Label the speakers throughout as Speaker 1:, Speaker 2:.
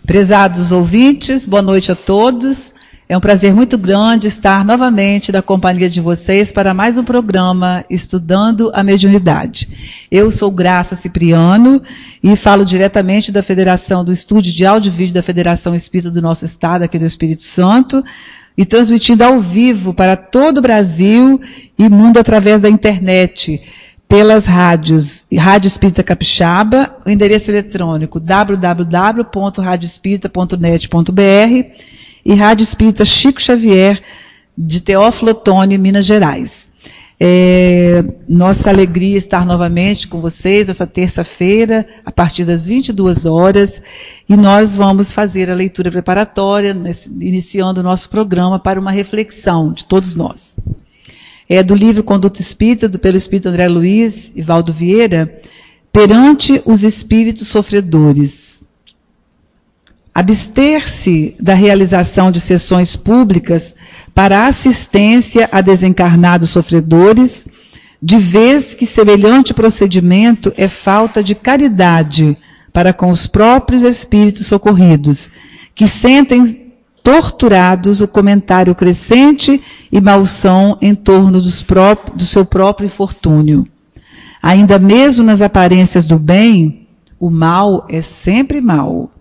Speaker 1: Prezados ouvintes, boa noite a todos. É um prazer muito grande estar novamente na companhia de vocês para mais um programa Estudando a Mediunidade. Eu sou Graça Cipriano e falo diretamente da Federação do Estúdio de Áudio e Vídeo da Federação Espírita do nosso estado, aqui do Espírito Santo, e transmitindo ao vivo para todo o Brasil e mundo através da internet, pelas rádios, Rádio Espírita Capixaba, o endereço eletrônico www.radioespírita.net.br e Rádio Espírita Chico Xavier, de Teófilo Otoni, Minas Gerais. Nossa alegria estar novamente com vocês essa terça-feira, a partir das 22 horas, e nós vamos fazer a leitura preparatória, iniciando o nosso programa para uma reflexão de todos nós. É do livro Conduta Espírita, pelo Espírito André Luiz e Valdo Vieira, Perante os Espíritos Sofredores. Abster-se da realização de sessões públicas para assistência a desencarnados sofredores, de vez que semelhante procedimento é falta de caridade para com os próprios espíritos socorridos, que sentem torturados o comentário crescente e malsão em torno do seu próprio infortúnio. Ainda mesmo nas aparências do bem, o mal é sempre mal.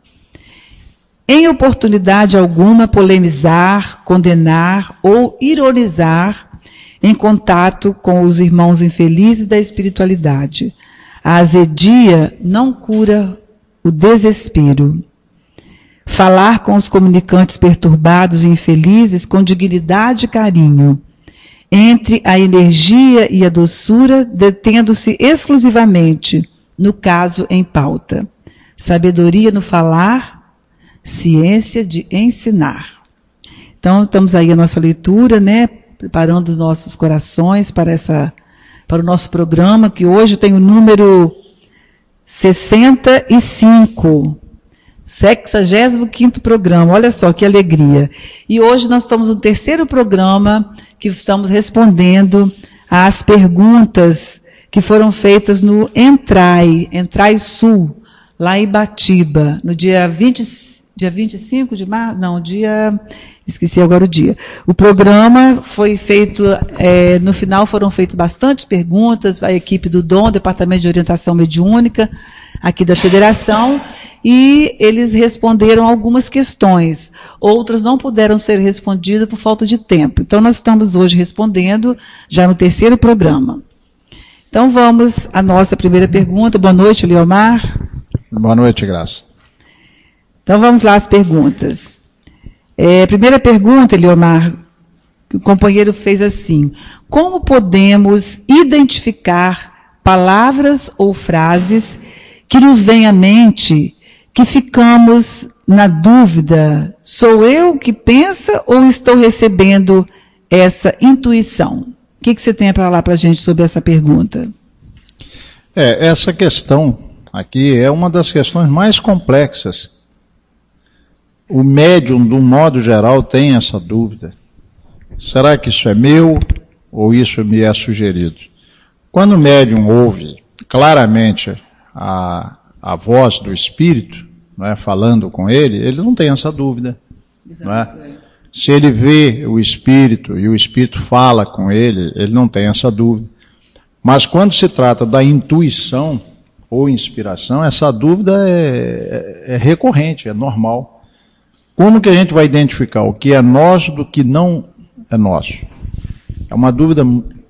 Speaker 1: Em oportunidade alguma, polemizar, condenar ou ironizar em contato com os irmãos infelizes da espiritualidade. A azedia não cura o desespero. Falar com os comunicantes perturbados e infelizes com dignidade e carinho, entre a energia e a doçura, detendo-se exclusivamente no caso em pauta. Sabedoria no falar, ciência de ensinar. Então, estamos aí a nossa leitura, né, preparando os nossos corações para o nosso programa, que hoje tem o número 65. 65º programa, olha só que alegria. E hoje nós estamos no terceiro programa que estamos respondendo às perguntas que foram feitas no Entrai Sul, lá em Ibatiba, no dia 25 de março, não, esqueci agora o dia. O programa foi feito, no final foram feitas bastantes perguntas, a equipe do DOM, Departamento de Orientação Mediúnica, aqui da Federação, e eles responderam algumas questões. Outras não puderam ser respondidas por falta de tempo. Então, nós estamos hoje respondendo, já no terceiro programa. Então, vamos à nossa primeira pergunta. Boa noite, Leomar.
Speaker 2: Boa noite, Graça.
Speaker 1: Então, vamos lá às perguntas. Primeira pergunta, Leomar, que o companheiro fez assim: como podemos identificar palavras ou frases que nos vêm à mente, que ficamos na dúvida, sou eu que pensa ou estou recebendo essa intuição? O que você tem para falar para a gente sobre essa pergunta?
Speaker 2: Essa questão aqui é uma das questões mais complexas. O médium, do modo geral, tem essa dúvida. Será que isso é meu ou isso me é sugerido? Quando o médium ouve claramente a voz do espírito, não é, falando com ele não tem essa dúvida. Não é? Se ele vê o espírito e o espírito fala com ele não tem essa dúvida. Mas quando se trata da intuição ou inspiração, essa dúvida é recorrente, é normal. Como que a gente vai identificar o que é nosso do que não é nosso? É uma dúvida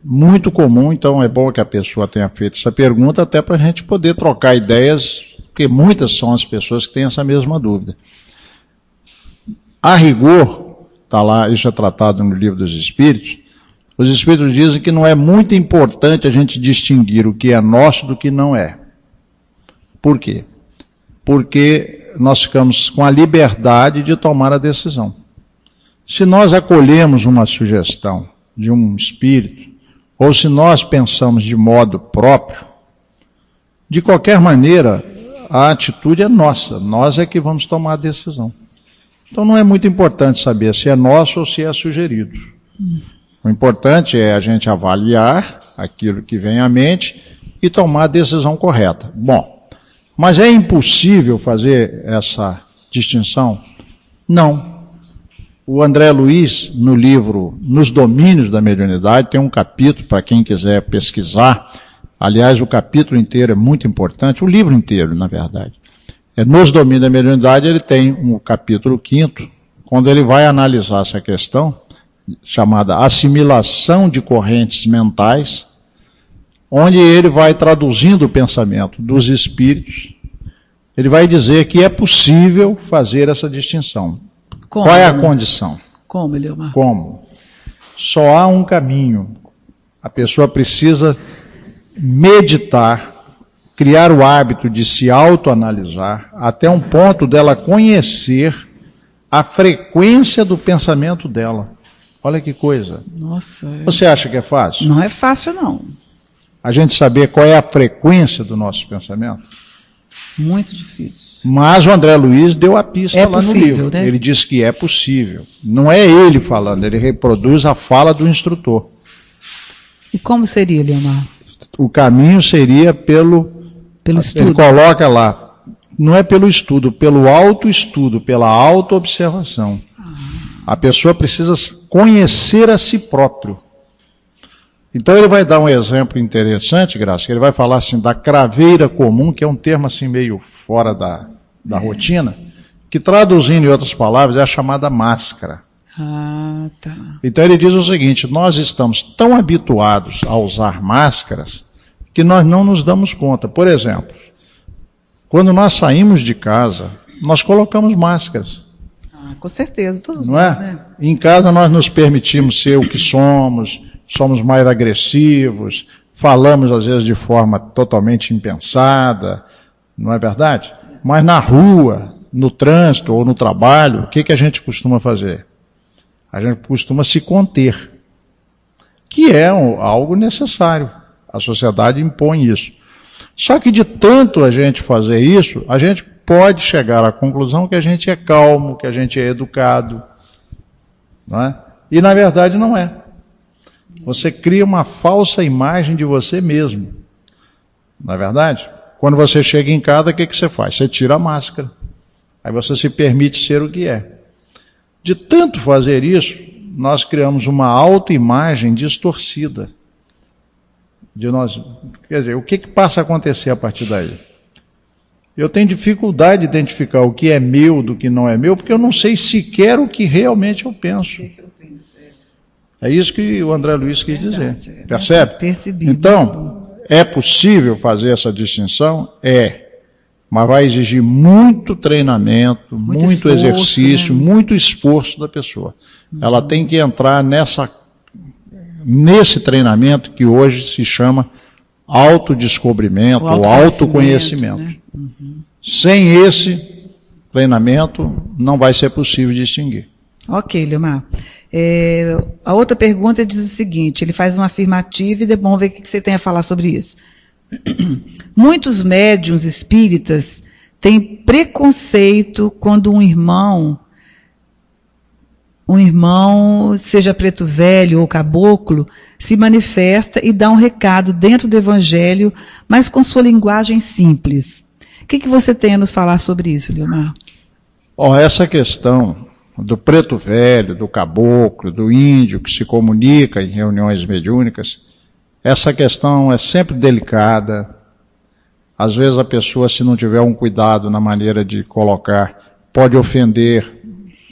Speaker 2: muito comum, então é bom que a pessoa tenha feito essa pergunta, até para a gente poder trocar ideias, porque muitas são as pessoas que têm essa mesma dúvida. A rigor, está lá, isso é tratado no Livro dos Espíritos, os Espíritos dizem que não é muito importante a gente distinguir o que é nosso do que não é. Por quê? Porque nós ficamos com a liberdade de tomar a decisão. Se nós acolhemos uma sugestão de um espírito, ou se nós pensamos de modo próprio, de qualquer maneira, a atitude é nossa, nós é que vamos tomar a decisão. Então não é muito importante saber se é nosso ou se é sugerido. O importante é a gente avaliar aquilo que vem à mente e tomar a decisão correta. Bom, mas é impossível fazer essa distinção? Não. O André Luiz, no livro Nos Domínios da Mediunidade, tem um capítulo, para quem quiser pesquisar. Aliás, o capítulo inteiro é muito importante, o livro inteiro, na verdade. Nos Domínios da Mediunidade, ele tem um capítulo 5º, quando ele vai analisar essa questão, chamada assimilação de correntes mentais, onde ele vai traduzindo o pensamento dos espíritos. Ele vai dizer que é possível fazer essa distinção.
Speaker 1: Como?
Speaker 2: Qual é a condição?
Speaker 1: Como, Eliomar?
Speaker 2: Como? Só há um caminho. A pessoa precisa meditar, criar o hábito de se autoanalisar, até um ponto dela conhecer a frequência do pensamento dela. Olha que coisa.
Speaker 1: Nossa.
Speaker 2: Você acha que é fácil?
Speaker 1: Não é fácil, não.
Speaker 2: A gente saber qual é a frequência do nosso pensamento?
Speaker 1: Muito difícil.
Speaker 2: Mas o André Luiz deu a pista lá
Speaker 1: possível,
Speaker 2: no livro.
Speaker 1: Né?
Speaker 2: Ele diz que é possível. Não é ele falando, ele reproduz a fala do instrutor.
Speaker 1: E como seria, Eliomar?
Speaker 2: O caminho seria pelo
Speaker 1: estudo.
Speaker 2: Ele coloca lá, não é pelo estudo, pelo autoestudo, pela autoobservação. A pessoa precisa conhecer a si próprio. Então ele vai dar um exemplo interessante, Graça, que ele vai falar assim da craveira comum, que é um termo assim meio fora da rotina, que traduzindo em outras palavras é a chamada máscara.
Speaker 1: Ah, tá.
Speaker 2: Então ele diz o seguinte, nós estamos tão habituados a usar máscaras que nós não nos damos conta. Por exemplo, quando nós saímos de casa, nós colocamos máscaras.
Speaker 1: Ah, com certeza, todos
Speaker 2: não
Speaker 1: nós,
Speaker 2: é?
Speaker 1: Né?
Speaker 2: Em casa nós nos permitimos ser o que somos mais agressivos, falamos às vezes de forma totalmente impensada, não é verdade? Mas na rua, no trânsito ou no trabalho, o que a gente costuma fazer? A gente costuma se conter, que é algo necessário. A sociedade impõe isso. Só que de tanto a gente fazer isso, a gente pode chegar à conclusão que a gente é calmo, que a gente é educado, não é? E na verdade não é. Você cria uma falsa imagem de você mesmo. Não é verdade? Quando você chega em casa, o que você faz? Você tira a máscara. Aí você se permite ser o que é. De tanto fazer isso, nós criamos uma autoimagem distorcida. De nós. Quer dizer, o que passa a acontecer a partir daí? Eu tenho dificuldade de identificar o que é meu do que não é meu, porque eu não sei sequer o que realmente eu penso. É isso que o André Luiz quis dizer. Percebe?
Speaker 1: Percebi.
Speaker 2: Então, é possível fazer essa distinção? É. Mas vai exigir muito treinamento, muito
Speaker 1: esforço,
Speaker 2: exercício,
Speaker 1: né?
Speaker 2: muito esforço da pessoa. Ela tem que entrar nesse treinamento que hoje se chama autodescobrimento, ou autoconhecimento. Né? Sem esse treinamento, não vai ser possível distinguir.
Speaker 1: Ok, Eliomar. A outra pergunta diz o seguinte, ele faz uma afirmativa e vamos ver o que você tem a falar sobre isso. Muitos médiuns espíritas têm preconceito quando um irmão, seja preto velho ou caboclo, se manifesta e dá um recado dentro do evangelho, mas com sua linguagem simples. O que você tem a nos falar sobre isso, Eliomar?
Speaker 2: Essa questão do preto velho, do caboclo, do índio que se comunica em reuniões mediúnicas, essa questão é sempre delicada. Às vezes a pessoa, se não tiver um cuidado na maneira de colocar, pode ofender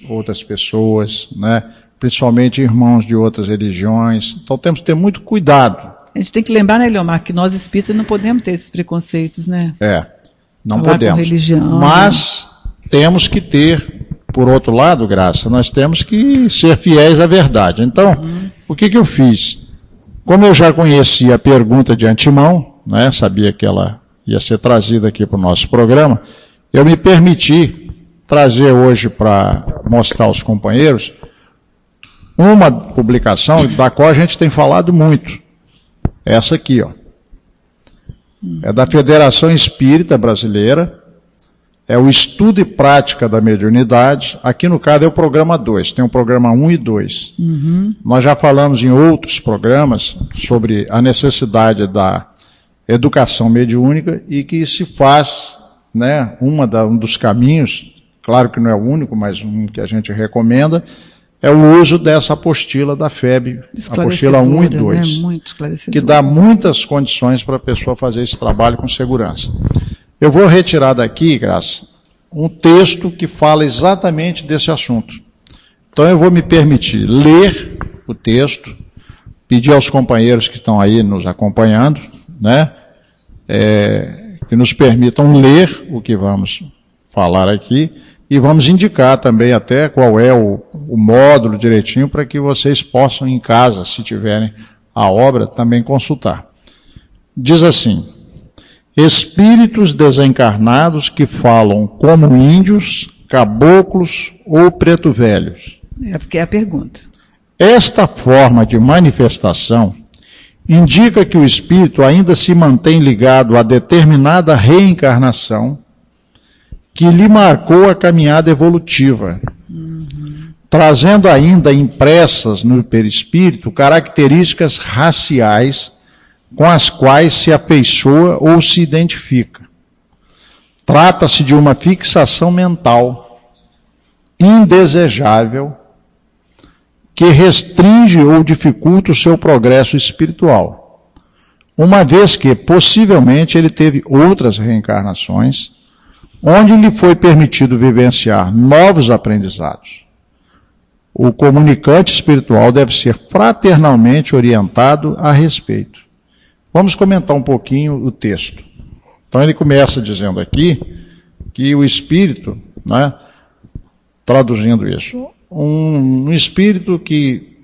Speaker 2: outras pessoas, né? Principalmente irmãos de outras religiões. Então temos que ter muito cuidado.
Speaker 1: A gente tem que lembrar, né, Eliomar, que nós espíritas não podemos ter esses preconceitos, né?
Speaker 2: Não
Speaker 1: falar
Speaker 2: podemos.
Speaker 1: Com religião,
Speaker 2: mas temos que ter, por outro lado, Graça, nós temos que ser fiéis à verdade. Então, o que eu fiz? Como eu já conhecia a pergunta de antemão, né, sabia que ela ia ser trazida aqui para o nosso programa, eu me permiti trazer hoje para mostrar aos companheiros uma publicação da qual a gente tem falado muito. Essa aqui, ó. É da Federação Espírita Brasileira, é o Estudo e Prática da Mediunidade. Aqui no caso é o programa 2, tem o programa 1 e 2. Nós já falamos em outros programas sobre a necessidade da educação mediúnica e que se faz, né, um dos caminhos claro que não é o único, mas um que a gente recomenda, é o uso dessa apostila da FEB, apostila 1 e 2,
Speaker 1: né? Muito
Speaker 2: que dá muitas condições para a pessoa fazer esse trabalho com segurança. Eu vou retirar daqui, Graça, um texto que fala exatamente desse assunto. Então eu vou me permitir ler o texto, pedir aos companheiros que estão aí nos acompanhando, né, que nos permitam ler o que vamos falar aqui, e vamos indicar também até qual é o módulo direitinho para que vocês possam em casa, se tiverem a obra, também consultar. Diz assim: espíritos desencarnados que falam como índios, caboclos ou preto-velhos.
Speaker 1: É porque é a pergunta.
Speaker 2: Esta forma de manifestação indica que o espírito ainda se mantém ligado a determinada reencarnação que lhe marcou a caminhada evolutiva, trazendo ainda impressas no perispírito características raciais com as quais se afeiçoa ou se identifica. Trata-se de uma fixação mental indesejável que restringe ou dificulta o seu progresso espiritual, uma vez que, possivelmente, ele teve outras reencarnações, onde lhe foi permitido vivenciar novos aprendizados. O comunicante espiritual deve ser fraternalmente orientado a respeito. Vamos comentar um pouquinho o texto. Então ele começa dizendo aqui que o espírito, né, traduzindo isso, um espírito que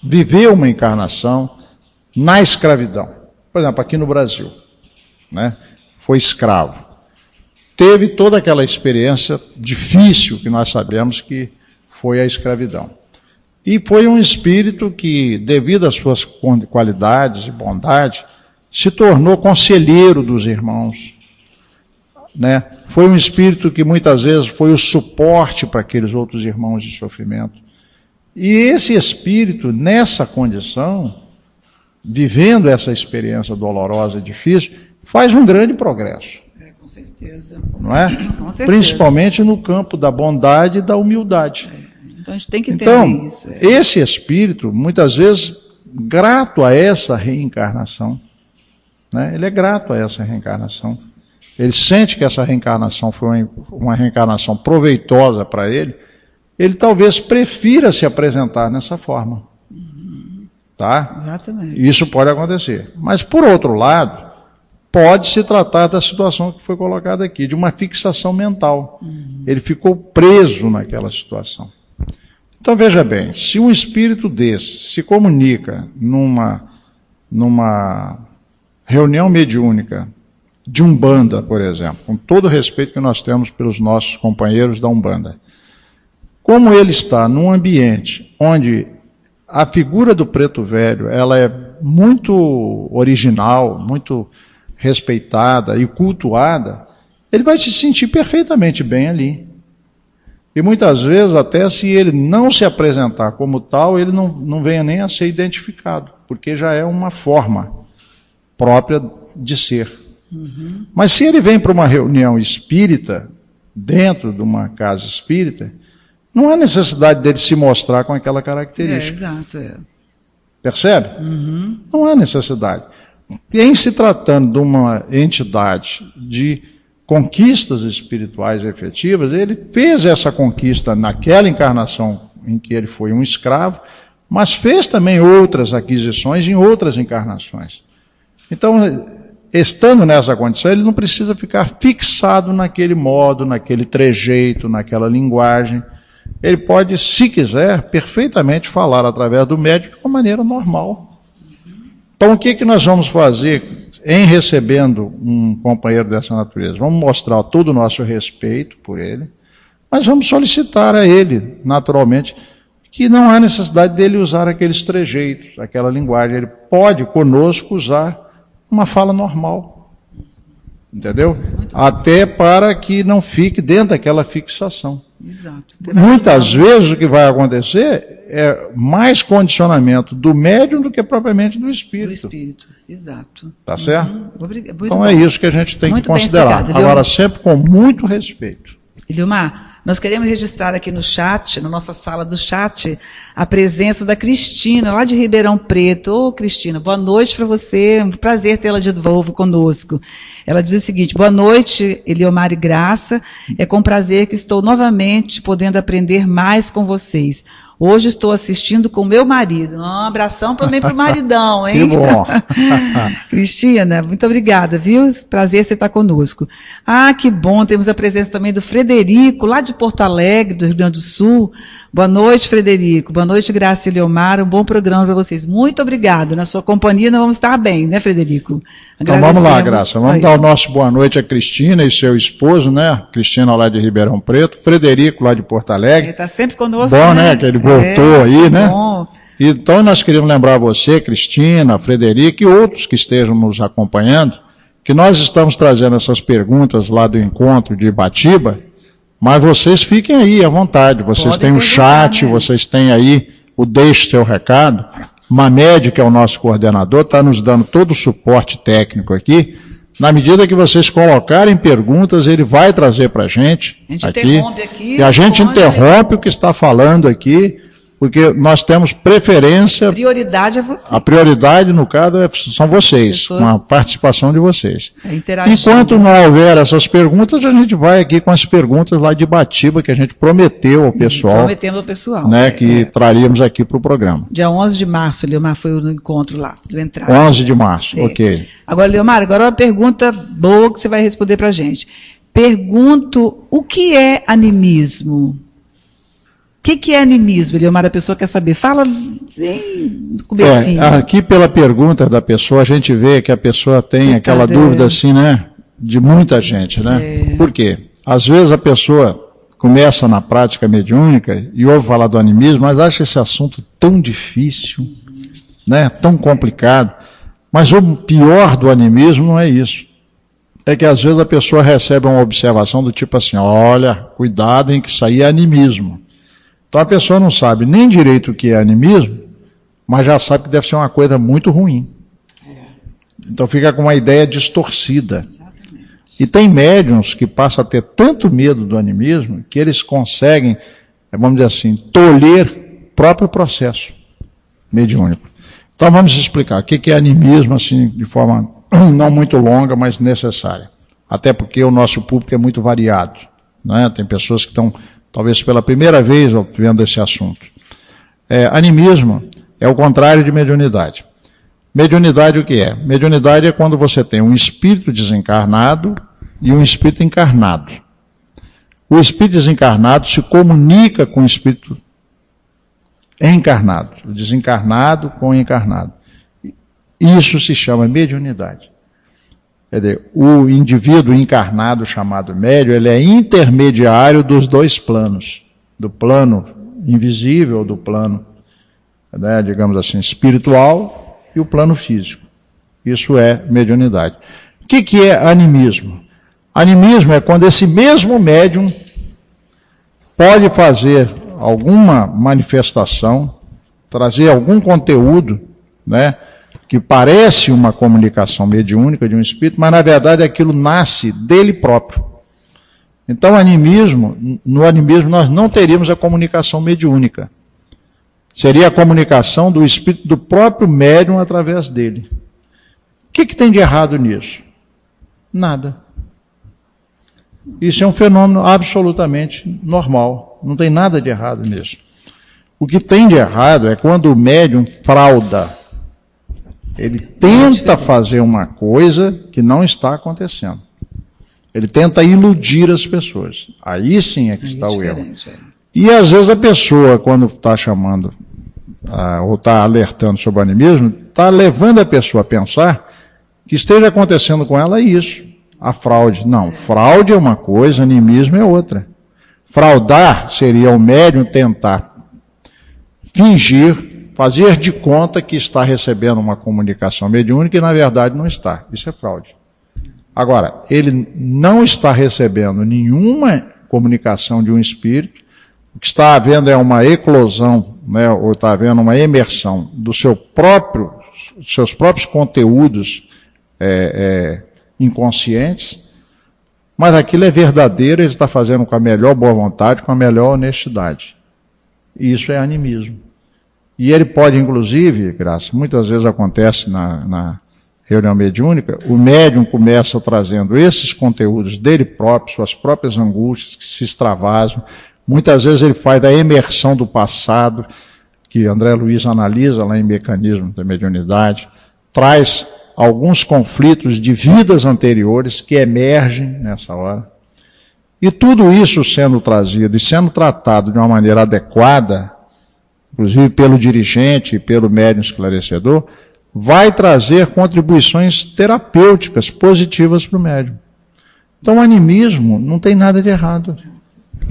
Speaker 2: viveu uma encarnação na escravidão. Por exemplo, aqui no Brasil, né, foi escravo. Teve toda aquela experiência difícil que nós sabemos que foi a escravidão. E foi um espírito que, devido às suas qualidades e bondade, se tornou conselheiro dos irmãos, né? Foi um espírito que muitas vezes foi o suporte para aqueles outros irmãos de sofrimento. E esse espírito, nessa condição, vivendo essa experiência dolorosa e difícil, faz um grande progresso.
Speaker 1: Com certeza.
Speaker 2: Não é?
Speaker 1: Com certeza.
Speaker 2: Principalmente no campo da bondade e da humildade.
Speaker 1: Então a gente tem que entender isso.
Speaker 2: Esse espírito, muitas vezes, grato a essa reencarnação, né? Ele é grato a essa reencarnação. Ele sente que essa reencarnação foi uma reencarnação proveitosa para ele. Ele talvez prefira se apresentar nessa forma. Tá?
Speaker 1: Exatamente.
Speaker 2: Isso pode acontecer. Mas, por outro lado, pode se tratar da situação que foi colocada aqui, de uma fixação mental. Ele ficou preso naquela situação. Então, veja bem, se um espírito desse se comunica numa reunião mediúnica de Umbanda, por exemplo, com todo o respeito que nós temos pelos nossos companheiros da Umbanda, como ele está num ambiente onde a figura do preto velho ela é muito original, muito respeitada e cultuada, ele vai se sentir perfeitamente bem ali. E muitas vezes, até se ele não se apresentar como tal, ele não venha nem a ser identificado, porque já é uma forma própria de ser. Mas se ele vem para uma reunião espírita, dentro de uma casa espírita, não há necessidade dele se mostrar com aquela característica.
Speaker 1: Exato.
Speaker 2: Percebe? Não há necessidade. E em se tratando de uma entidade de conquistas espirituais efetivas, ele fez essa conquista naquela encarnação em que ele foi um escravo, mas fez também outras aquisições em outras encarnações. Então, estando nessa condição, ele não precisa ficar fixado naquele modo, naquele trejeito, naquela linguagem. Ele pode, se quiser, perfeitamente falar através do médium de uma maneira normal. Então, o que nós vamos fazer em recebendo um companheiro dessa natureza? Vamos mostrar todo o nosso respeito por ele, mas vamos solicitar a ele, naturalmente, que não há necessidade dele usar aqueles trejeitos, aquela linguagem. Ele pode, conosco, usar uma fala normal. Entendeu? Até para que não fique dentro daquela fixação.
Speaker 1: Exato.
Speaker 2: Muitas vezes o que vai acontecer é mais condicionamento do médium do que propriamente do espírito.
Speaker 1: Do espírito, exato.
Speaker 2: Tá certo?
Speaker 1: Obrigado.
Speaker 2: Então é isso que a gente tem
Speaker 1: muito
Speaker 2: que considerar.
Speaker 1: Explicado,
Speaker 2: agora, sempre com muito respeito.
Speaker 1: Eliomar, nós queremos registrar aqui no chat, na nossa sala do chat, a presença da Cristina, lá de Ribeirão Preto. Ô, Cristina, boa noite para você, um prazer tê-la de novo conosco. Ela diz o seguinte: boa noite, Eliomar e Graça, é com prazer que estou novamente podendo aprender mais com vocês. Hoje estou assistindo com meu marido. Um abração também para o maridão, hein?
Speaker 2: Que bom.
Speaker 1: Cristina, muito obrigada, viu? Prazer você estar conosco. Ah, que bom, temos a presença também do Frederico, lá de Porto Alegre, do Rio Grande do Sul. Boa noite, Frederico. Boa noite, Graça e Eliomar. Um bom programa para vocês. Muito obrigada. Na sua companhia nós vamos estar bem, né, Frederico?
Speaker 2: Então vamos lá, Graça. Vamos dar o nosso boa noite a Cristina e seu esposo, né? Cristina lá de Ribeirão Preto, Frederico lá de Porto Alegre.
Speaker 1: Ele está sempre conosco.
Speaker 2: Bom, né? Que ele voltou aí, né?
Speaker 1: Bom.
Speaker 2: Então nós queríamos lembrar você, Cristina, Frederico e outros que estejam nos acompanhando, que nós estamos trazendo essas perguntas lá do encontro de Ibatiba, mas vocês fiquem aí à vontade. Vocês têm o chat, né? Vocês têm aí o Deixe Seu Recado. Mamed, que é o nosso coordenador, está nos dando todo o suporte técnico aqui. Na medida que vocês colocarem perguntas, ele vai trazer para a gente aqui. Interrompe aqui. E a gente interrompe o que está falando aqui, porque nós temos preferência.
Speaker 1: Prioridade é você.
Speaker 2: A prioridade, no caso, são vocês, com a participação de vocês. Enquanto não houver essas perguntas, a gente vai aqui com as perguntas lá de Ibatiba, que a gente prometeu ao pessoal.
Speaker 1: Prometemos ao pessoal.
Speaker 2: Né, que traríamos aqui para o programa.
Speaker 1: Dia 11 de março, Eliomar, foi o encontro lá, do entrada.
Speaker 2: 11 de março, ok.
Speaker 1: Agora, Eliomar, agora uma pergunta boa que você vai responder para a gente. Pergunto, o que é animismo? O que é animismo, Eliomar? A pessoa quer saber. Fala no comecinho.
Speaker 2: Aqui, pela pergunta da pessoa, a gente vê que a pessoa tem aquela dúvida assim, né? De muita gente, né? Por quê? Às vezes a pessoa começa na prática mediúnica e ouve falar do animismo, mas acha esse assunto tão difícil, né? Tão complicado. Mas o pior do animismo não é isso. É que às vezes a pessoa recebe uma observação do tipo assim: olha, cuidado, em que isso aí é animismo. Então a pessoa não sabe nem direito o que é animismo, mas já sabe que deve ser uma coisa muito ruim. Então fica com uma ideia distorcida. E tem médiuns que passam a ter tanto medo do animismo que eles conseguem, vamos dizer assim, tolher o próprio processo mediúnico. Então vamos explicar o que é animismo, assim, de forma não muito longa, mas necessária. Até porque o nosso público é muito variado, né? Tem pessoas que estão talvez pela primeira vez vendo esse assunto. Animismo é o contrário de mediunidade. Mediunidade o que é? Mediunidade é quando você tem um espírito desencarnado e um espírito encarnado. O espírito desencarnado se comunica com o espírito encarnado, o desencarnado com o encarnado. Isso se chama mediunidade. Quer dizer, o indivíduo encarnado chamado médium, ele é intermediário dos dois planos, do plano invisível, do plano, né, digamos assim, espiritual e o plano físico. Isso é mediunidade. O que é animismo? Animismo é quando esse mesmo médium pode fazer alguma manifestação, trazer algum conteúdo, né, que parece uma comunicação mediúnica de um espírito, mas na verdade aquilo nasce dele próprio. Então, no animismo nós não teríamos a comunicação mediúnica. Seria a comunicação do espírito do próprio médium através dele. O que tem de errado nisso? Nada. Isso é um fenômeno absolutamente normal. Não tem nada de errado nisso. O que tem de errado é quando o médium frauda. Ele tenta fazer uma coisa que não está acontecendo. Ele tenta iludir as pessoas. Aí sim é que está o erro. E às vezes a pessoa, quando está chamando, ou está alertando sobre o animismo, está levando a pessoa a pensar que esteja acontecendo com ela isso, a fraude. Não, fraude é uma coisa, animismo é outra. Fraudar seria o médium tentar fingir, fazer de conta que está recebendo uma comunicação mediúnica e na verdade não está. Isso é fraude. Agora, ele não está recebendo nenhuma comunicação de um espírito, o que está havendo é uma eclosão, né, ou está havendo uma emersão dos seus próprios conteúdos inconscientes, mas aquilo é verdadeiro, ele está fazendo com a melhor boa vontade, com a melhor honestidade. Isso é animismo. E ele pode, inclusive, Graça, muitas vezes acontece na reunião mediúnica, o médium começa trazendo esses conteúdos dele próprio, suas próprias angústias que se extravasam. Muitas vezes ele faz da imersão do passado, que André Luiz analisa lá em Mecanismo da Mediunidade, traz alguns conflitos de vidas anteriores que emergem nessa hora. E tudo isso sendo trazido e sendo tratado de uma maneira adequada, inclusive pelo dirigente e pelo médium esclarecedor, vai trazer contribuições terapêuticas positivas para o médium. Então o animismo não tem nada de errado.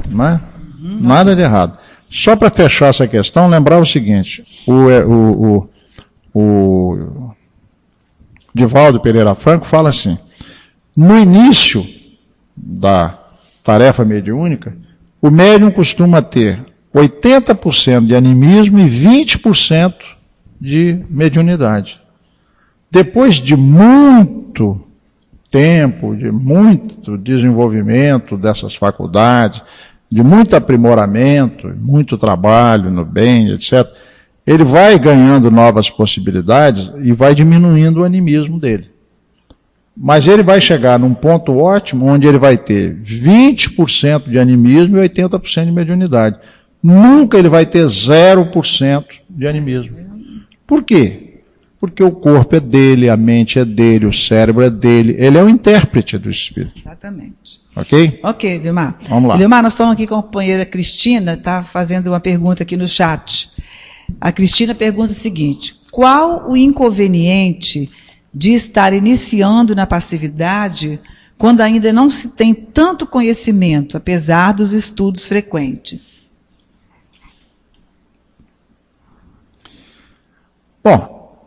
Speaker 2: Não é? Nada de errado. Só para fechar essa questão, lembrar o seguinte, o Divaldo Pereira Franco fala assim, no início da tarefa mediúnica, o médium costuma ter 80% de animismo e 20% de mediunidade. Depois de muito tempo, de muito desenvolvimento dessas faculdades, de muito aprimoramento, muito trabalho no bem, etc., ele vai ganhando novas possibilidades e vai diminuindo o animismo dele. Mas ele vai chegar num ponto ótimo onde ele vai ter 20% de animismo e 80% de mediunidade. Nunca ele vai ter 0% de animismo. Por quê? Porque o corpo é dele, a mente é dele, o cérebro é dele. Ele é o intérprete do espírito.
Speaker 1: Exatamente.
Speaker 2: Ok?
Speaker 1: Ok, Eudilmar.
Speaker 2: Vamos lá.
Speaker 1: Eudilmar, nós estamos aqui com a companheira Cristina, está fazendo uma pergunta aqui no chat. A Cristina pergunta o seguinte, qual o inconveniente de estar iniciando na passividade quando ainda não se tem tanto conhecimento, apesar dos estudos frequentes?
Speaker 2: Bom,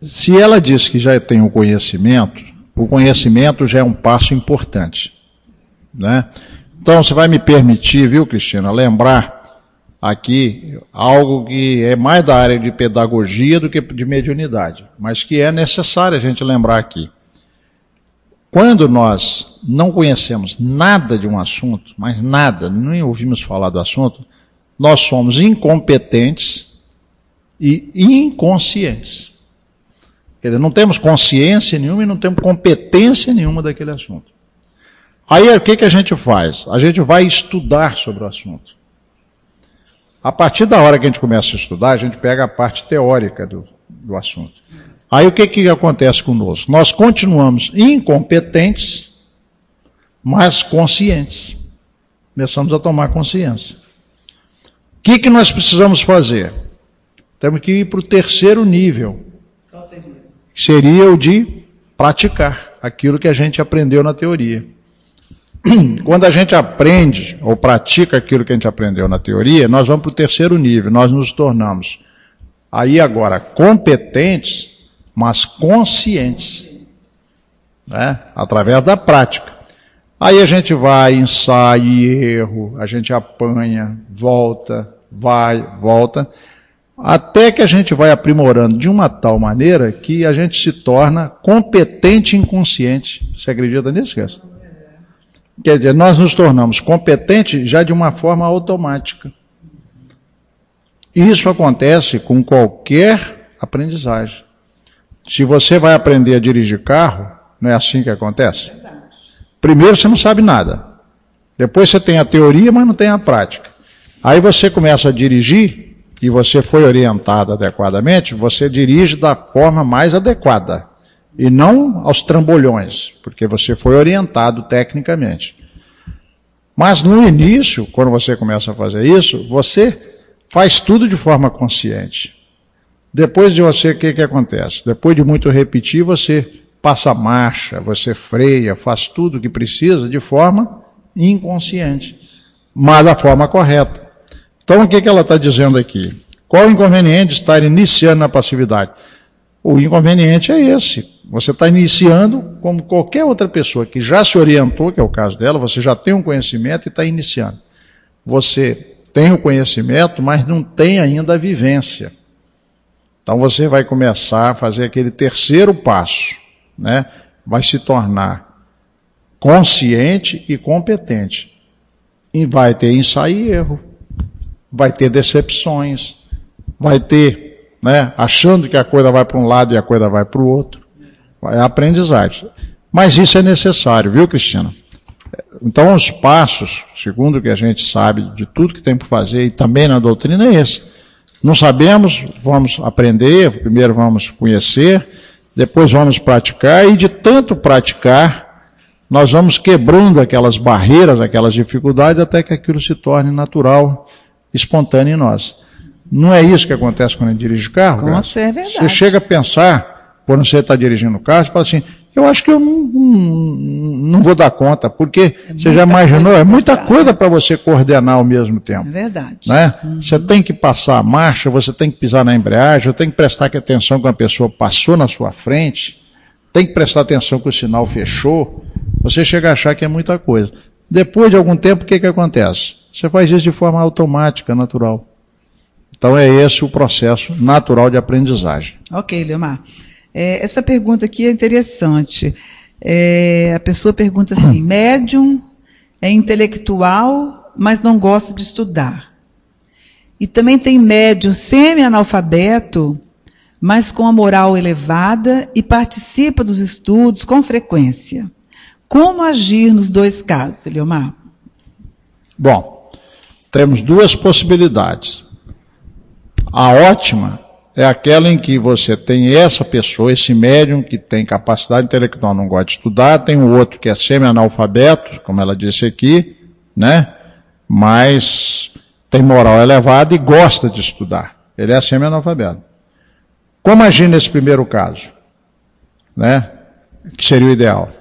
Speaker 2: se ela diz que já tem o conhecimento já é um passo importante, né? Então, você vai me permitir, viu, Cristina, lembrar aqui algo que é mais da área de pedagogia do que de mediunidade, mas que é necessário a gente lembrar aqui. Quando nós não conhecemos nada de um assunto, mas nada, nem ouvimos falar do assunto, nós somos incompetentes e inconscientes. Quer dizer, não temos consciência nenhuma e não temos competência nenhuma daquele assunto. Aí o que a gente faz? A gente vai estudar sobre o assunto. A partir da hora que a gente começa a estudar, a gente pega a parte teórica do assunto. Aí o que acontece conosco? Nós continuamos incompetentes, mas conscientes. Começamos a tomar consciência. O que nós precisamos fazer? Temos que ir para o terceiro nível.
Speaker 1: Qual seria?
Speaker 2: Que seria o de praticar aquilo que a gente aprendeu na teoria. Quando a gente aprende ou pratica aquilo que a gente aprendeu na teoria, nós vamos para o terceiro nível, nós nos tornamos aí agora competentes, mas conscientes, né? Através da prática. Aí a gente vai, ensaio e erro, a gente apanha, volta, vai, volta, até que a gente vai aprimorando de uma tal maneira que a gente se torna competente inconsciente. Você acredita nisso, Guessa? Quer dizer, nós nos tornamos competentes já de uma forma automática. Isso acontece com qualquer aprendizagem. Se você vai aprender a dirigir carro, não é assim que acontece? Primeiro você não sabe nada. Depois você tem a teoria, mas não tem a prática. Aí você começa a dirigir, e você foi orientado adequadamente, você dirige da forma mais adequada. E não aos trambolhões, porque você foi orientado tecnicamente. Mas no início, quando você começa a fazer isso, você faz tudo de forma consciente. Depois de você, o que acontece? Depois de muito repetir, você passa a marcha, você freia, faz tudo o que precisa de forma inconsciente, mas da forma correta. Então, o que ela está dizendo aqui? Qual o inconveniente de estar iniciando na passividade? O inconveniente é esse. Você está iniciando como qualquer outra pessoa que já se orientou, que é o caso dela, você já tem um conhecimento e está iniciando. Você tem o conhecimento, mas não tem ainda a vivência. Então você vai começar a fazer aquele terceiro passo. né, vai se tornar consciente e competente. E vai ter ensaio e erro, vai ter decepções, vai ter, né, achando que a coisa vai para um lado e a coisa vai para o outro. É aprendizagem. Mas isso é necessário, viu, Cristina? Então, os passos, segundo o que a gente sabe de tudo que tem por fazer, e também na doutrina, é esse. Não sabemos, vamos aprender, primeiro vamos conhecer, depois vamos praticar, e de tanto praticar, nós vamos quebrando aquelas barreiras, aquelas dificuldades, até que aquilo se torne natural, espontâneo em nós. Não é isso que acontece quando a gente dirige carro?
Speaker 1: Como é verdade.
Speaker 2: Você chega a pensar, quando você está dirigindo o carro, você fala assim, eu acho que eu não vou dar conta, porque você já imaginou, é muita coisa para você coordenar ao mesmo tempo.
Speaker 1: É verdade.
Speaker 2: Né? Você tem que passar a marcha, você tem que pisar na embreagem, você tem que prestar atenção que uma pessoa passou na sua frente, tem que prestar atenção que o sinal fechou, você chega a achar que é muita coisa. Depois de algum tempo, o que acontece? Você faz isso de forma automática, natural. Então é esse o processo natural de aprendizagem.
Speaker 1: Ok, Leomar. Essa pergunta aqui é interessante. A pessoa pergunta assim, médium é intelectual, mas não gosta de estudar. E também tem médium semi-analfabeto, mas com a moral elevada e participa dos estudos com frequência. Como agir nos dois casos, Leomar? Bom,
Speaker 2: temos duas possibilidades. A ótima é aquela em que você tem essa pessoa, esse médium que tem capacidade intelectual, não gosta de estudar, tem o outro que é semi-analfabeto, como ela disse aqui, né? Mas tem moral elevada e gosta de estudar. Ele é semi-analfabeto. Como agir nesse primeiro caso? Né? Que seria o ideal?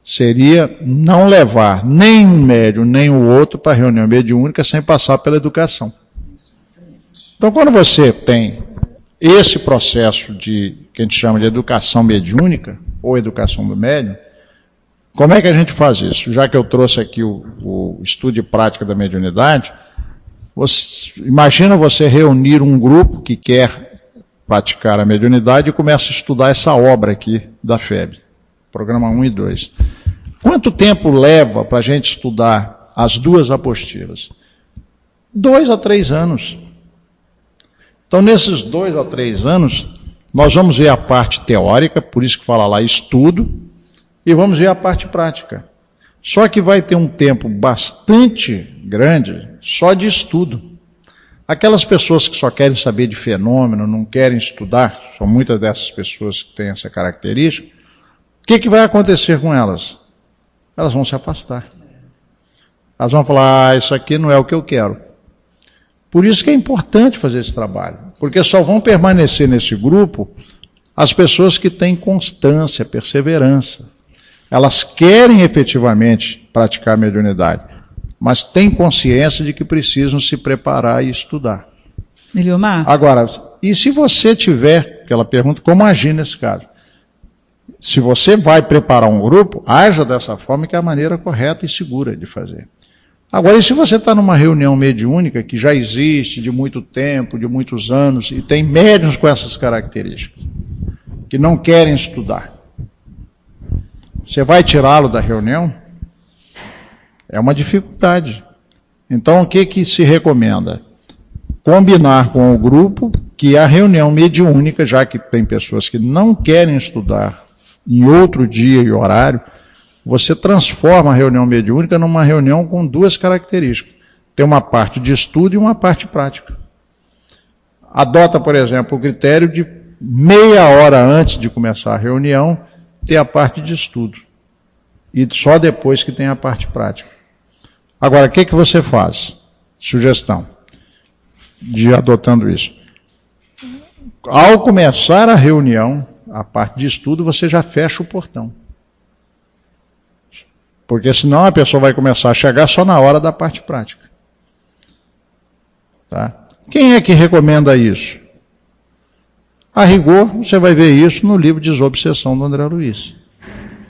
Speaker 2: Seria não levar nem um médium, nem o outro para a reunião mediúnica sem passar pela educação. Então, quando você tem esse processo que a gente chama de educação mediúnica, ou educação do médium, como é que a gente faz isso? Já que eu trouxe aqui o estudo e prática da mediunidade, imagina você reunir um grupo que quer praticar a mediunidade e começa a estudar essa obra aqui da FEB, programa 1 e 2. Quanto tempo leva para a gente estudar as duas apostilas? 2 a 3 anos. Então, nesses 2 a 3 anos, nós vamos ver a parte teórica, por isso que fala lá estudo, e vamos ver a parte prática. Só que vai ter um tempo bastante grande só de estudo. Aquelas pessoas que só querem saber de fenômeno, não querem estudar, são muitas dessas pessoas que têm essa característica, o que vai acontecer com elas? Elas vão se afastar. Elas vão falar, isso aqui não é o que eu quero. Por isso que é importante fazer esse trabalho, porque só vão permanecer nesse grupo as pessoas que têm constância, perseverança. Elas querem efetivamente praticar a mediunidade, mas têm consciência de que precisam se preparar e estudar.
Speaker 1: Leomar?
Speaker 2: Agora, e se você tiver, aquela pergunta, como agir nesse caso? Se você vai preparar um grupo, haja dessa forma, que é a maneira correta e segura de fazer. Agora, e se você está numa reunião mediúnica que já existe de muito tempo, de muitos anos, e tem médiuns com essas características, que não querem estudar, você vai tirá-lo da reunião? É uma dificuldade. Então, o que se recomenda? Combinar com o grupo que a reunião mediúnica, já que tem pessoas que não querem estudar em outro dia e horário, você transforma a reunião mediúnica numa reunião com duas características. Tem uma parte de estudo e uma parte prática. Adota, por exemplo, o critério de meia hora antes de começar a reunião, ter a parte de estudo. E só depois que tem a parte prática. Agora, o que você faz? Sugestão de adotando isso. Ao começar a reunião, a parte de estudo, você já fecha o portão. Porque senão a pessoa vai começar a chegar só na hora da parte prática. Tá? Quem é que recomenda isso? A rigor, você vai ver isso no livro Desobsessão do André Luiz.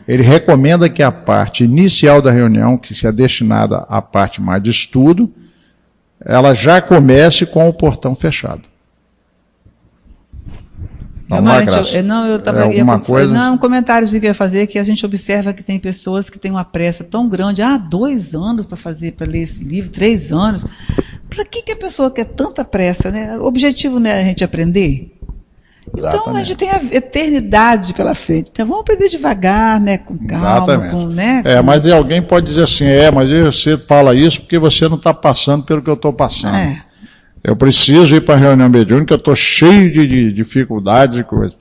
Speaker 2: Ele recomenda que a parte inicial da reunião, que se é destinada à parte mais de estudo, ela já comece com o portão fechado. Vamos lá, Graça.
Speaker 1: Alguma coisa? Não, um comentário que eu ia fazer, que a gente observa que tem pessoas que têm uma pressa tão grande, 2 anos para ler esse livro, 3 anos. Para que a pessoa quer tanta pressa, né? O objetivo não é a gente aprender? Exatamente. Então a gente tem a eternidade pela frente. Então vamos aprender devagar, né? Com calma.
Speaker 2: Mas alguém pode dizer assim, mas você fala isso porque você não está passando pelo que eu estou passando. Eu preciso ir para a reunião mediúnica, eu estou cheio de dificuldades e coisas.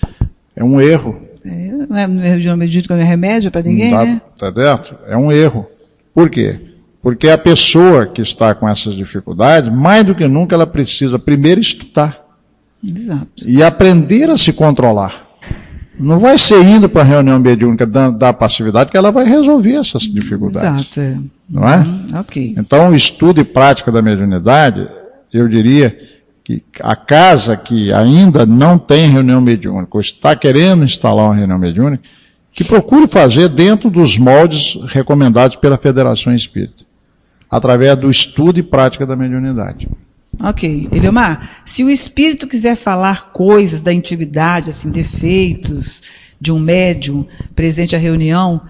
Speaker 2: É um erro.
Speaker 1: Não é reunião mediúnica, não é remédio para ninguém, né?
Speaker 2: Tá certo? É um erro. Por quê? Porque a pessoa que está com essas dificuldades, mais do que nunca, ela precisa primeiro estudar.
Speaker 1: Exato.
Speaker 2: E aprender a se controlar. Não vai ser indo para a reunião mediúnica da passividade que ela vai resolver essas dificuldades.
Speaker 1: Exato.
Speaker 2: Não é?
Speaker 1: Ok.
Speaker 2: Então, o estudo e prática da mediunidade, eu diria que a casa que ainda não tem reunião mediúnica, ou está querendo instalar uma reunião mediúnica, que procure fazer dentro dos moldes recomendados pela Federação Espírita, através do estudo e prática da mediunidade.
Speaker 1: Ok. Eliomar, se o espírito quiser falar coisas da intimidade, assim, defeitos de um médium presente à reunião,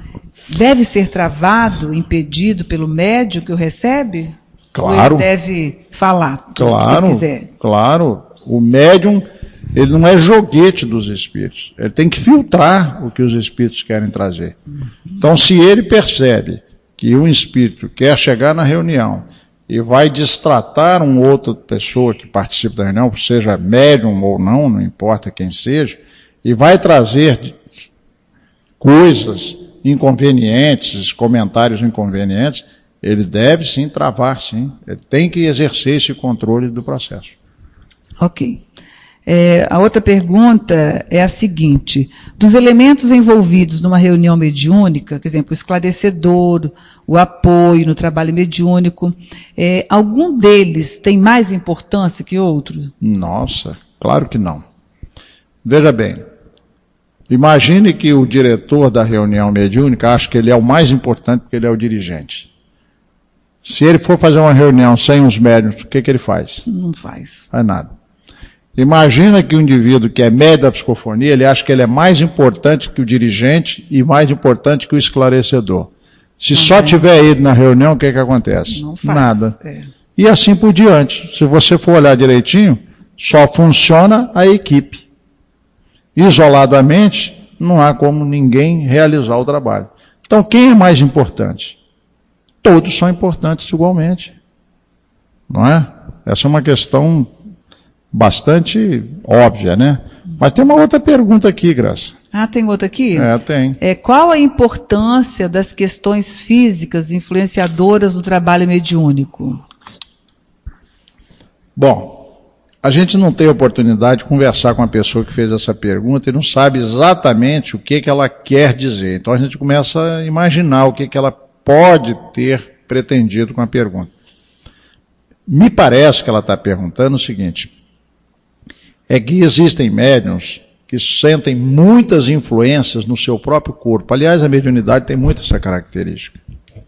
Speaker 1: deve ser travado, impedido pelo médium que o recebe?
Speaker 2: Claro.
Speaker 1: Ou ele deve falar
Speaker 2: claro,
Speaker 1: o que quiser?
Speaker 2: Claro. O médium, ele não é joguete dos espíritos. Ele tem que filtrar o que os espíritos querem trazer. Então, se ele percebe que um espírito quer chegar na reunião e vai destratar uma outra pessoa que participa da reunião, seja médium ou não importa quem seja, e vai trazer coisas inconvenientes, comentários inconvenientes, ele deve sim travar, sim. Ele tem que exercer esse controle do processo.
Speaker 1: Ok. A outra pergunta é a seguinte: dos elementos envolvidos numa reunião mediúnica, por exemplo, o esclarecedor, o apoio no trabalho mediúnico, algum deles tem mais importância que outro?
Speaker 2: Nossa, claro que não. Veja bem, imagine que o diretor da reunião mediúnica acha que ele é o mais importante porque ele é o dirigente. Se ele for fazer uma reunião sem os médiuns, o que ele faz?
Speaker 1: Não faz.
Speaker 2: Faz nada. Imagina que o indivíduo que é médium da psicofonia, ele acha que ele é mais importante que o dirigente e mais importante que o esclarecedor. Se só tiver ele na reunião, o que acontece?
Speaker 1: Não faz.
Speaker 2: Nada. E assim por diante. Se você for olhar direitinho, só funciona a equipe. Isoladamente, não há como ninguém realizar o trabalho. Então, quem é mais importante? Todos são importantes igualmente. Não é? Essa é uma questão bastante óbvia, né? Mas tem uma outra pergunta aqui, Graça.
Speaker 1: Tem outra aqui?
Speaker 2: Tem.
Speaker 1: Qual a importância das questões físicas influenciadoras no trabalho mediúnico?
Speaker 2: Bom, a gente não tem oportunidade de conversar com a pessoa que fez essa pergunta e não sabe exatamente o que ela quer dizer. Então a gente começa a imaginar o que ela pode ter pretendido com a pergunta. Me parece que ela está perguntando o seguinte: é que existem médiuns que sentem muitas influências no seu próprio corpo. Aliás, a mediunidade tem muito essa característica.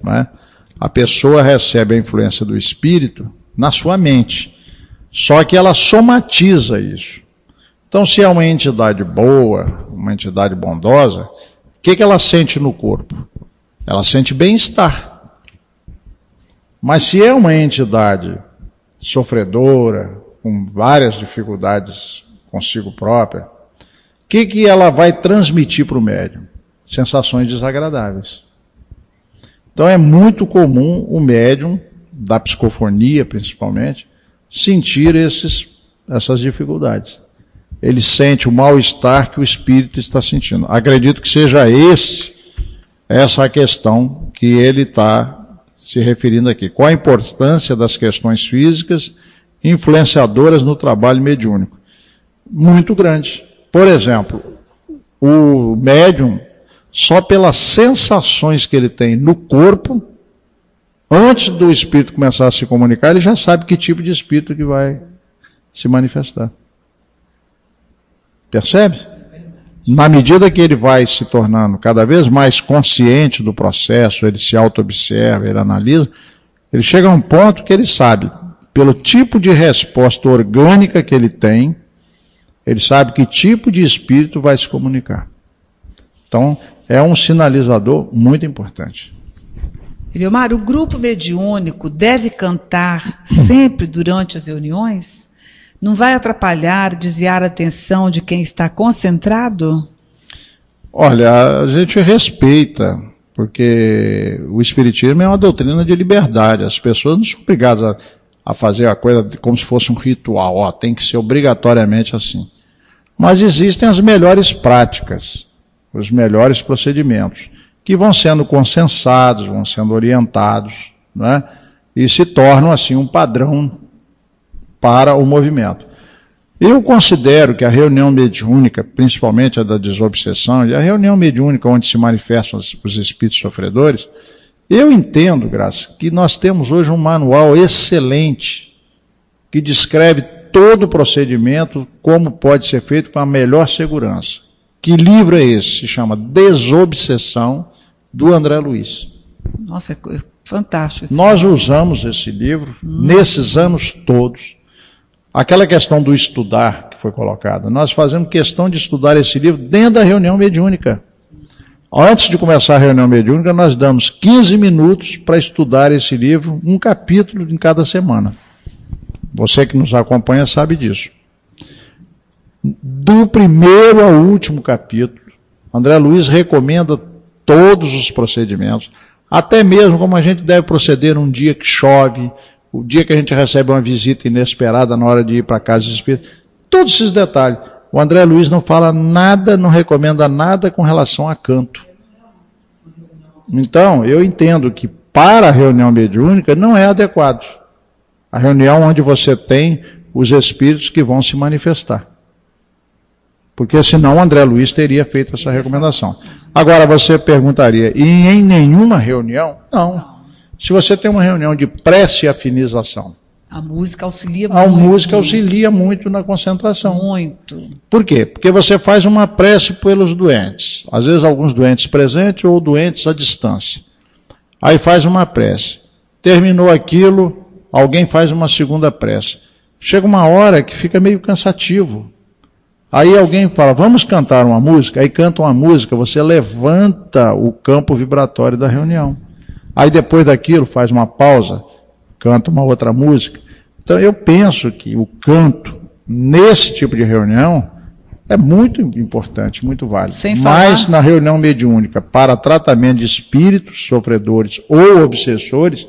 Speaker 2: Não é? A pessoa recebe a influência do espírito na sua mente, só que ela somatiza isso. Então, se é uma entidade boa, uma entidade bondosa, o que ela sente no corpo? Ela sente bem-estar. Mas se é uma entidade sofredora, com várias dificuldades consigo própria, o que ela vai transmitir para o médium? Sensações desagradáveis. Então é muito comum o médium, da psicofonia principalmente, sentir essas dificuldades. Ele sente o mal-estar que o espírito está sentindo. Acredito que seja essa a questão que ele está se referindo aqui. Qual a importância das questões físicas influenciadoras no trabalho mediúnico? Muito grande. Por exemplo, o médium, só pelas sensações que ele tem no corpo, antes do espírito começar a se comunicar, ele já sabe que tipo de espírito que vai se manifestar. Percebe? Na medida que ele vai se tornando cada vez mais consciente do processo, ele se auto-observa, ele analisa, ele chega a um ponto que ele sabe, pelo tipo de resposta orgânica que ele tem, Ele sabe que tipo de espírito vai se comunicar. Então, é um sinalizador muito importante.
Speaker 1: Eliomar, o grupo mediúnico deve cantar sempre durante as reuniões? Não vai atrapalhar, desviar a atenção de quem está concentrado?
Speaker 2: Olha, a gente respeita, porque o Espiritismo é uma doutrina de liberdade. As pessoas não são obrigadas a fazer a coisa como se fosse um ritual. Ó, tem que ser obrigatoriamente assim. Mas existem as melhores práticas, os melhores procedimentos, que vão sendo consensados, vão sendo orientados, né? E se tornam assim um padrão para o movimento. Eu considero que a reunião mediúnica, principalmente a da desobsessão, e a reunião mediúnica onde se manifestam os espíritos sofredores, eu entendo, Graça, que nós temos hoje um manual excelente que descreve todo o procedimento, como pode ser feito com a melhor segurança. Que livro é esse? Se chama Desobsessão, do André Luiz.
Speaker 1: Nossa, é fantástico.
Speaker 2: Nós usamos esse livro nesses anos todos. Aquela questão do estudar que foi colocada, nós fazemos questão de estudar esse livro dentro da reunião mediúnica. Antes de começar a reunião mediúnica, nós damos 15 minutos para estudar esse livro, um capítulo em cada semana. Você que nos acompanha sabe disso. Do primeiro ao último capítulo, André Luiz recomenda todos os procedimentos, até mesmo como a gente deve proceder um dia que chove, o dia que a gente recebe uma visita inesperada na hora de ir para a casa de espírito, todos esses detalhes. O André Luiz não fala nada, não recomenda nada com relação a canto. Então, eu entendo que para a reunião mediúnica não é adequado. A reunião onde você tem os espíritos que vão se manifestar. Porque senão o André Luiz teria feito essa recomendação. Agora você perguntaria, e em nenhuma reunião? Não. Se você tem uma reunião de prece e afinização,
Speaker 1: a música auxilia muito.
Speaker 2: A música auxilia muito na concentração.
Speaker 1: Muito.
Speaker 2: Por quê? Porque você faz uma prece pelos doentes. Às vezes alguns doentes presentes ou doentes à distância. Aí faz uma prece. Terminou aquilo, alguém faz uma segunda prece. Chega uma hora que fica meio cansativo. Aí alguém fala, vamos cantar uma música? Aí canta uma música, você levanta o campo vibratório da reunião. Aí depois daquilo faz uma pausa, canta uma outra música. Então eu penso que o canto, nesse tipo de reunião, é muito importante, muito válido. Mas na reunião mediúnica, para tratamento de espíritos sofredores ou obsessores,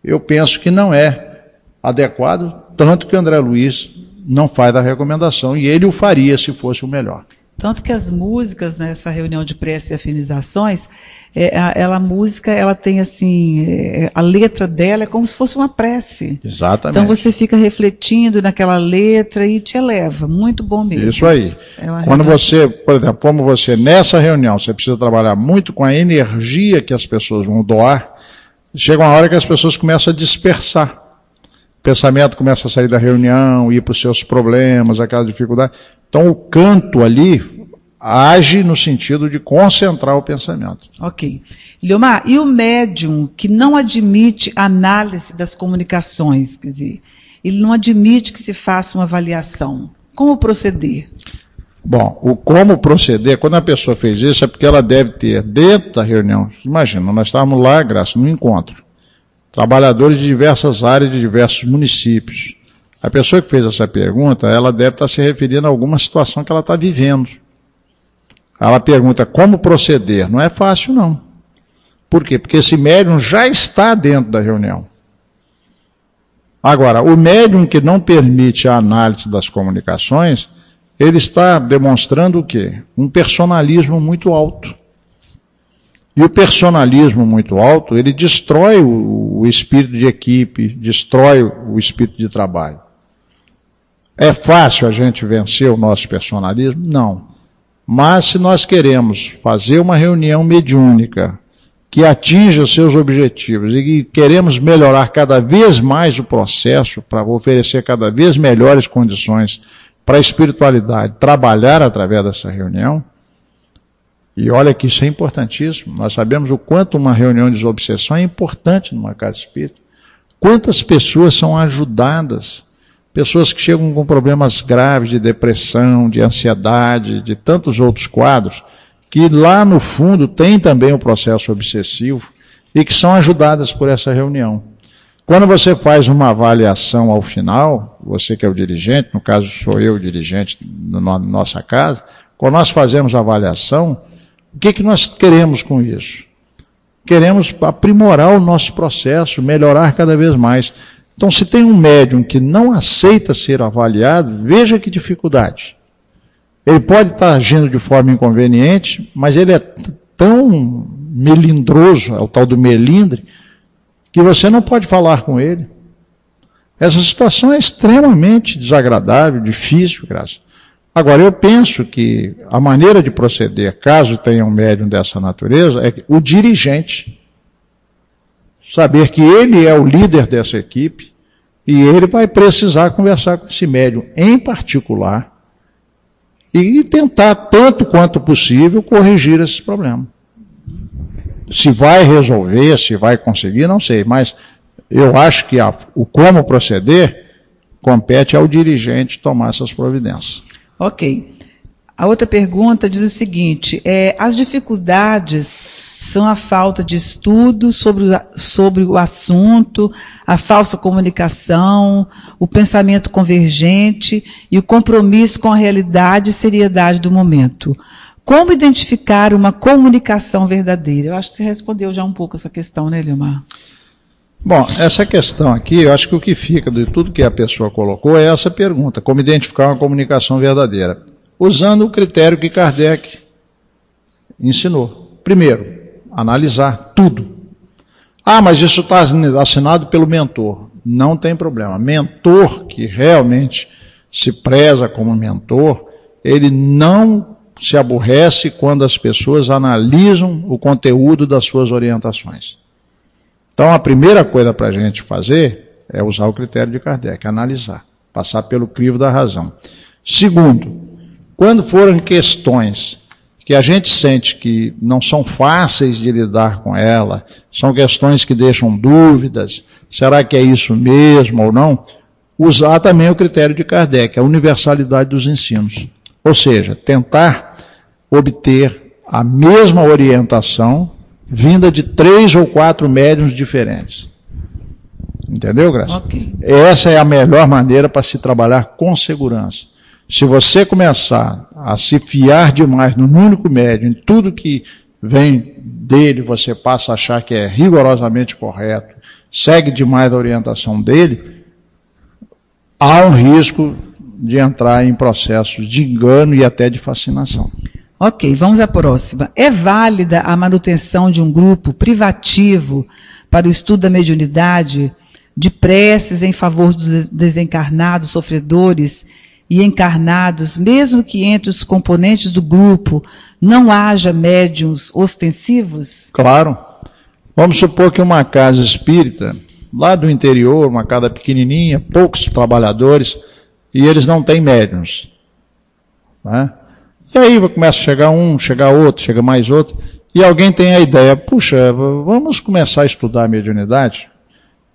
Speaker 2: eu penso que não é adequado, tanto que André Luiz não faz a recomendação, e ele o faria se fosse o melhor.
Speaker 1: Tanto que as músicas nessa reunião de prece e afinizações, a música, ela tem assim, a letra dela é como se fosse uma prece.
Speaker 2: Exatamente.
Speaker 1: Então você fica refletindo naquela letra e te eleva, muito bom mesmo.
Speaker 2: Isso aí. Quando você, por exemplo, como você nessa reunião, você precisa trabalhar muito com a energia que as pessoas vão doar, chega uma hora que as pessoas começam a dispersar. O pensamento começa a sair da reunião, ir para os seus problemas, aquela dificuldade. Então o canto ali age no sentido de concentrar o pensamento.
Speaker 1: Ok. Eliomar, e o médium que não admite análise das comunicações, quer dizer, ele não admite que se faça uma avaliação, como proceder?
Speaker 2: Bom, o como proceder, quando a pessoa fez isso, é porque ela deve ter, dentro da reunião, imagina, nós estávamos lá, Graça, no encontro, trabalhadores de diversas áreas, de diversos municípios. A pessoa que fez essa pergunta, ela deve estar se referindo a alguma situação que ela está vivendo. Ela pergunta como proceder. Não é fácil, não. Por quê? Porque esse médium já está dentro da reunião. Agora, o médium que não permite a análise das comunicações, ele está demonstrando o quê? Um personalismo muito alto. E o personalismo muito alto, ele destrói o espírito de equipe, destrói o espírito de trabalho. É fácil a gente vencer o nosso personalismo? Não. Mas se nós queremos fazer uma reunião mediúnica que atinja seus objetivos e queremos melhorar cada vez mais o processo para oferecer cada vez melhores condições para a espiritualidade trabalhar através dessa reunião, e olha que isso é importantíssimo, nós sabemos o quanto uma reunião de desobsessão é importante numa casa espírita. Quantas pessoas são ajudadas pessoas que chegam com problemas graves de depressão, de ansiedade, de tantos outros quadros, que lá no fundo tem também o processo obsessivo e que são ajudadas por essa reunião. Quando você faz uma avaliação ao final, você que é o dirigente, no caso sou eu o dirigente na nossa casa, quando nós fazemos a avaliação, o que nós queremos com isso? Queremos aprimorar o nosso processo, melhorar cada vez mais. Então, se tem um médium que não aceita ser avaliado, veja que dificuldade. Ele pode estar agindo de forma inconveniente, mas ele é tão melindroso, é o tal do melindre, que você não pode falar com ele. Essa situação é extremamente desagradável, difícil, Graça. Agora, eu penso que a maneira de proceder, caso tenha um médium dessa natureza, é o dirigente saber que ele é o líder dessa equipe e ele vai precisar conversar com esse médium em particular e tentar, tanto quanto possível, corrigir esse problema. Se vai resolver, se vai conseguir, não sei, mas eu acho que o como proceder compete ao dirigente tomar essas providências.
Speaker 1: Ok. A outra pergunta diz o seguinte, as dificuldades são a falta de estudo sobre o assunto, a falsa comunicação, o pensamento convergente e o compromisso com a realidade e seriedade do momento. Como identificar uma comunicação verdadeira? Eu acho que você respondeu já um pouco essa questão, né, Eliomar?
Speaker 2: Bom, essa questão aqui, eu acho que o que fica de tudo que a pessoa colocou é essa pergunta, como identificar uma comunicação verdadeira? Usando o critério que Kardec ensinou. Primeiro, analisar tudo. Ah, mas isso está assinado pelo mentor. Não tem problema. Mentor que realmente se preza como mentor, ele não se aborrece quando as pessoas analisam o conteúdo das suas orientações. Então, a primeira coisa para a gente fazer é usar o critério de Kardec, analisar, passar pelo crivo da razão. Segundo, quando forem questões que a gente sente que não são fáceis de lidar com ela, são questões que deixam dúvidas, será que é isso mesmo ou não? Usar também o critério de Kardec, a universalidade dos ensinos. Ou seja, tentar obter a mesma orientação vinda de 3 ou 4 médiuns diferentes. Entendeu, Graça?
Speaker 1: Okay.
Speaker 2: Essa é a melhor maneira para se trabalhar com segurança. Se você começar a se fiar demais num único médium, em tudo que vem dele, você passa a achar que é rigorosamente correto, segue demais a orientação dele, há um risco de entrar em processos de engano e até de fascinação.
Speaker 1: Ok, vamos à próxima. É válida a manutenção de um grupo privativo para o estudo da mediunidade, de preces em favor dos desencarnados sofredores e encarnados, mesmo que entre os componentes do grupo não haja médiuns ostensivos?
Speaker 2: Claro. Vamos supor que uma casa espírita, lá do interior, uma casa pequenininha, poucos trabalhadores, e eles não têm médiuns, né? E aí começa a chegar um, chegar outro, chega mais outro, e alguém tem a ideia, puxa, vamos começar a estudar a mediunidade?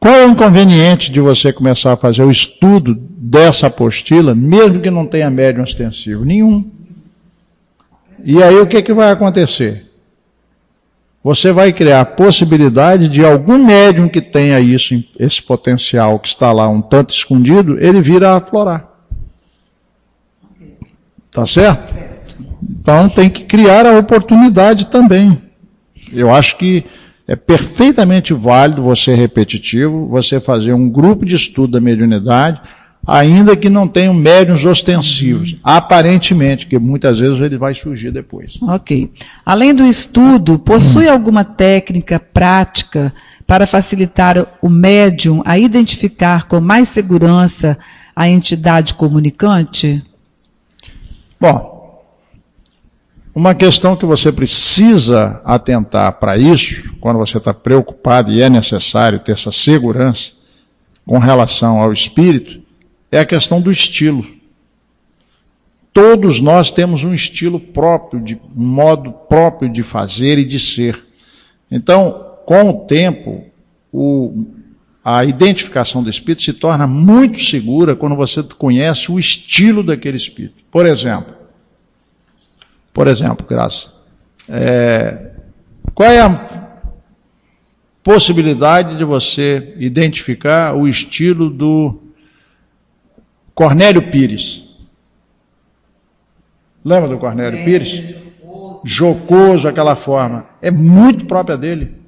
Speaker 2: Qual é o inconveniente de você começar a fazer o estudo dessa apostila, mesmo que não tenha médium ostensivo? Nenhum. E aí o que vai acontecer? Você vai criar a possibilidade de algum médium que tenha isso, esse potencial que está lá um tanto escondido, ele vir a aflorar. Tá certo? Então tem que criar a oportunidade também. Eu acho que é perfeitamente válido você repetitivo, você fazer um grupo de estudo da mediunidade, ainda que não tenham médiuns ostensivos, aparentemente, que muitas vezes ele vai surgir depois.
Speaker 1: Ok. Além do estudo, possui alguma técnica prática para facilitar o médium a identificar com mais segurança a entidade comunicante?
Speaker 2: Bom, uma questão que você precisa atentar para isso, quando você está preocupado e é necessário ter essa segurança com relação ao espírito, é a questão do estilo. Todos nós temos um estilo próprio, um modo próprio de fazer e de ser. Então, com o tempo, a identificação do espírito se torna muito segura quando você conhece o estilo daquele espírito. Por exemplo, Graça, qual é a possibilidade de você identificar o estilo do Cornélio Pires? Lembra do Cornélio Pires? Jocoso, aquela forma. É muito própria dele.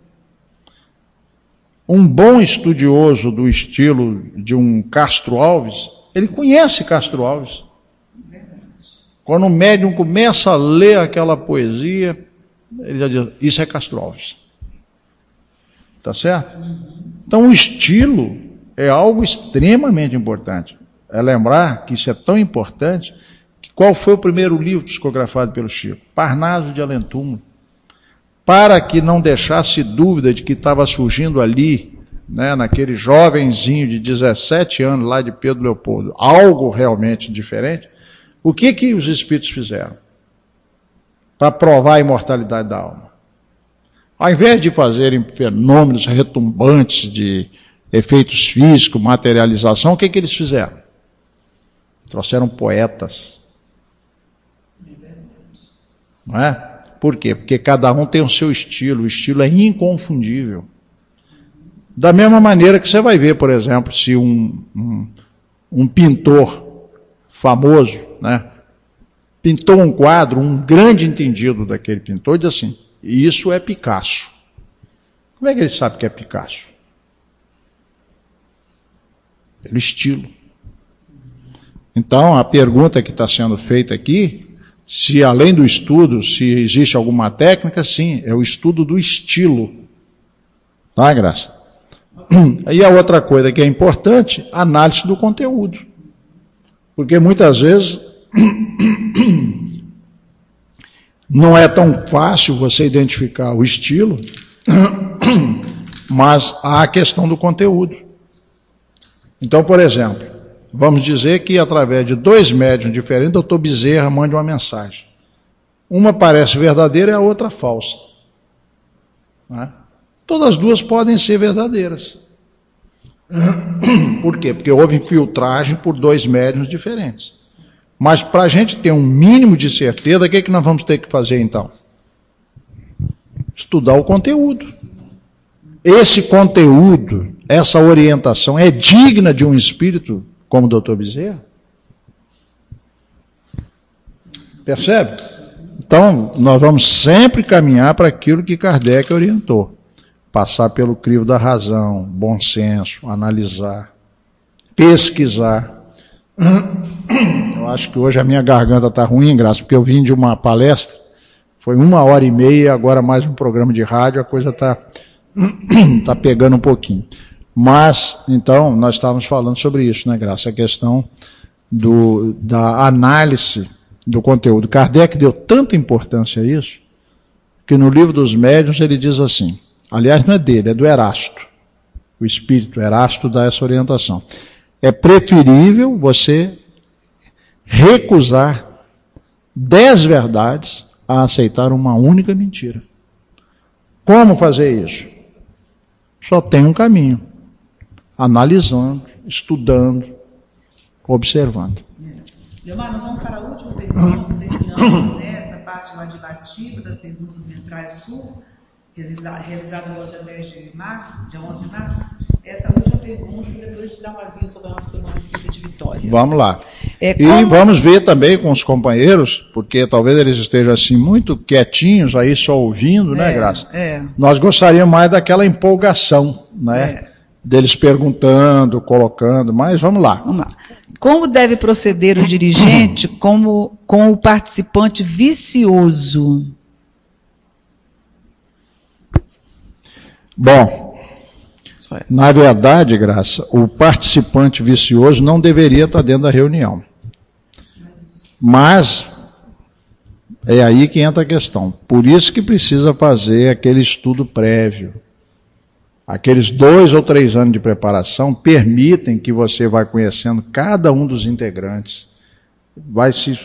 Speaker 2: Um bom estudioso do estilo de um Castro Alves, ele conhece Castro Alves. Quando o médium começa a ler aquela poesia, ele já diz, isso é Castro Alves. Tá certo? Então o estilo é algo extremamente importante. É lembrar que isso é tão importante que qual foi o primeiro livro psicografado pelo Chico? Parnaso de Além-Túmulo. Para que não deixasse dúvida de que estava surgindo ali, né, naquele jovenzinho de 17 anos lá de Pedro Leopoldo, algo realmente diferente, o que os espíritos fizeram para provar a imortalidade da alma? Ao invés de fazerem fenômenos retumbantes de efeitos físicos, materialização, o que eles fizeram? Trouxeram poetas. Não é? Por quê? Porque cada um tem o seu estilo, o estilo é inconfundível. Da mesma maneira que você vai ver, por exemplo, se um pintor famoso, né, pintou um quadro, um grande entendido daquele pintor, diz assim, isso é Picasso. Como é que ele sabe que é Picasso? Pelo estilo. Então, a pergunta que está sendo feita aqui, se além do estudo, se existe alguma técnica, sim, é o estudo do estilo. Tá, Graça? E a outra coisa que é importante, análise do conteúdo. Porque muitas vezes não é tão fácil você identificar o estilo, mas há a questão do conteúdo. Então, por exemplo, vamos dizer que através de 2 médiuns diferentes, o doutor Bezerra mande uma mensagem. Uma parece verdadeira e a outra falsa. Não é? Todas as duas podem ser verdadeiras. Por quê? Porque houve infiltragem por 2 médiuns diferentes. Mas para a gente ter um mínimo de certeza, o que nós vamos ter que fazer então? Estudar o conteúdo. Esse conteúdo, essa orientação é digna de um espírito como o doutor Bezerra? Percebe? Então, nós vamos sempre caminhar para aquilo que Kardec orientou. Passar pelo crivo da razão, bom senso, analisar, pesquisar. Eu acho que hoje a minha garganta está ruim, Graça, porque eu vim de uma palestra, foi 1h30, agora mais um programa de rádio, a coisa está pegando um pouquinho. Mas, então, nós estávamos falando sobre isso, né, Graça? A questão da análise do conteúdo. Kardec deu tanta importância a isso, que no livro dos médiuns ele diz assim, aliás, não é dele, é do Erasto. O espírito Erasto dá essa orientação. É preferível você recusar 10 verdades a aceitar uma única mentira. Como fazer isso? Só tem um caminho. Analisando, estudando, observando.
Speaker 1: Leomar, nós vamos para a última pergunta, terminamos essa parte legislativa das perguntas do Ventral Sul, realizada hoje a 10 de março, dia 11 de março. Essa última pergunta, e depois a gente dá um aviso sobre a nossa Semana Espírita de Vitória.
Speaker 2: Vamos lá. E vamos ver também com os companheiros, porque talvez eles estejam assim muito quietinhos aí, só ouvindo, né, Graça? Nós gostaríamos mais daquela empolgação, né? Deles perguntando, colocando, mas vamos lá.
Speaker 1: Vamos lá. Como deve proceder o dirigente com o participante vicioso?
Speaker 2: Bom, na verdade, Graça, o participante vicioso não deveria estar dentro da reunião. Mas é aí que entra a questão. Por isso que precisa fazer aquele estudo prévio. Aqueles 2 ou 3 anos de preparação permitem que você vá conhecendo cada um dos integrantes, vai se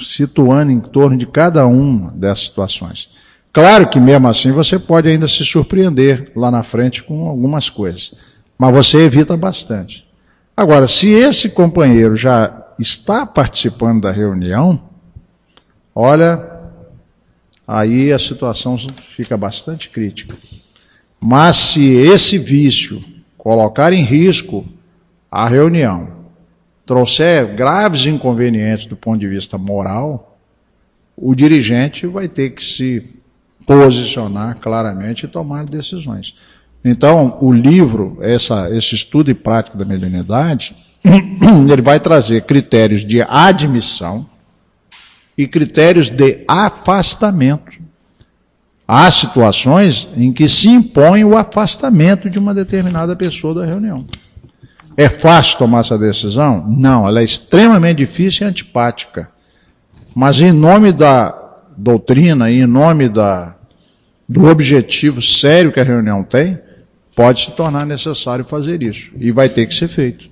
Speaker 2: situando em torno de cada uma dessas situações. Claro que mesmo assim você pode ainda se surpreender lá na frente com algumas coisas, Mas você evita bastante. Agora, se esse companheiro já está participando da reunião, olha, aí a situação fica bastante crítica. Mas se esse vício colocar em risco a reunião, trouxer graves inconvenientes do ponto de vista moral, o dirigente vai ter que se posicionar claramente e tomar decisões. Então, o livro, esse estudo e prática da mediunidade, ele vai trazer critérios de admissão e critérios de afastamento. Há situações em que se impõe o afastamento de uma determinada pessoa da reunião. É fácil tomar essa decisão? Não, ela é extremamente difícil e antipática. Mas em nome da doutrina e em nome do objetivo sério que a reunião tem, pode se tornar necessário fazer isso. E vai ter que ser feito.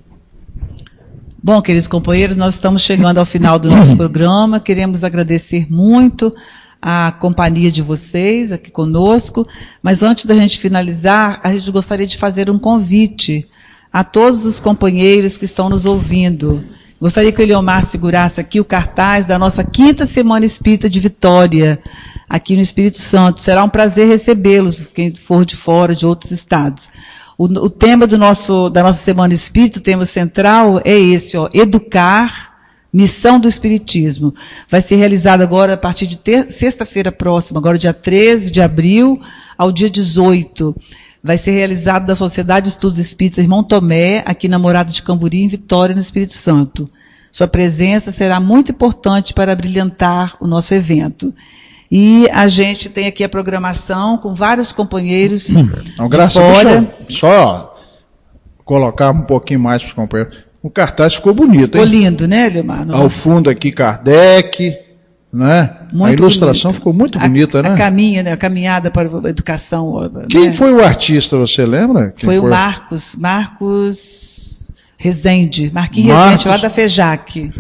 Speaker 1: Bom, queridos companheiros, nós estamos chegando ao final do nosso programa. Queremos agradecer muito a companhia de vocês aqui conosco. Mas antes da gente finalizar, a gente gostaria de fazer um convite a todos os companheiros que estão nos ouvindo. Gostaria que o Eliomar segurasse aqui o cartaz da nossa 5ª Semana Espírita de Vitória, aqui no Espírito Santo. Será um prazer recebê-los, quem for de fora, de outros estados. O tema da nossa Semana Espírita, o tema central, é esse, educar, missão do Espiritismo. Vai ser realizado agora a partir de sexta-feira próxima, agora dia 13 de abril ao dia 18. Vai ser realizado da Sociedade de Estudos Espíritas Irmão Tomé, aqui na Morada de Camburi, em Vitória, no Espírito Santo. Sua presença será muito importante para brilhantar o nosso evento. E a gente tem aqui a programação com vários companheiros
Speaker 2: Não, graças a Deus, só colocar um pouquinho mais para os companheiros. O cartaz ficou bonito, hein?
Speaker 1: Ficou lindo, né, Eliomar?
Speaker 2: Ao fundo aqui, Kardec, né? A ilustração ficou muito bonita, né?
Speaker 1: A caminhada para a educação.
Speaker 2: Quem foi o artista, você lembra?
Speaker 1: Foi o Marcos Rezende, Marquinhos Rezende, lá da FEJAC.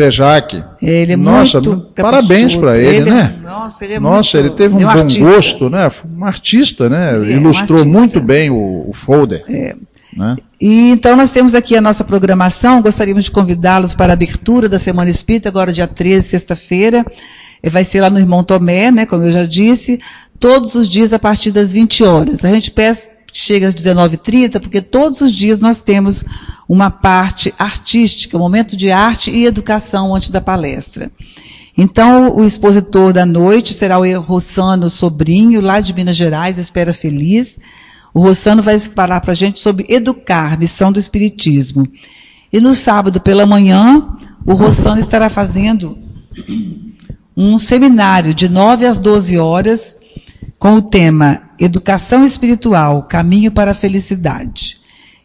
Speaker 1: Ele é muito caprichoso.
Speaker 2: Parabéns para ele, né?
Speaker 1: Nossa,
Speaker 2: ele teve um bom gosto, né? Um artista, né? Ilustrou muito bem o folder. Né?
Speaker 1: E então nós temos aqui a nossa programação, gostaríamos de convidá-los para a abertura da Semana Espírita, agora dia 13, sexta-feira. Vai ser lá no Irmão Tomé, né, como eu já disse, todos os dias a partir das 20 horas. A gente chega às 19h30, porque todos os dias nós temos uma parte artística, um momento de arte e educação antes da palestra. Então, o expositor da noite será o Rossano Sobrinho, lá de Minas Gerais, Espera Feliz. O Rossano vai falar para a gente sobre educar, missão do Espiritismo. E no sábado pela manhã, o Rossano estará fazendo um seminário de 9 às 12 horas, com o tema Educação Espiritual, Caminho para a Felicidade.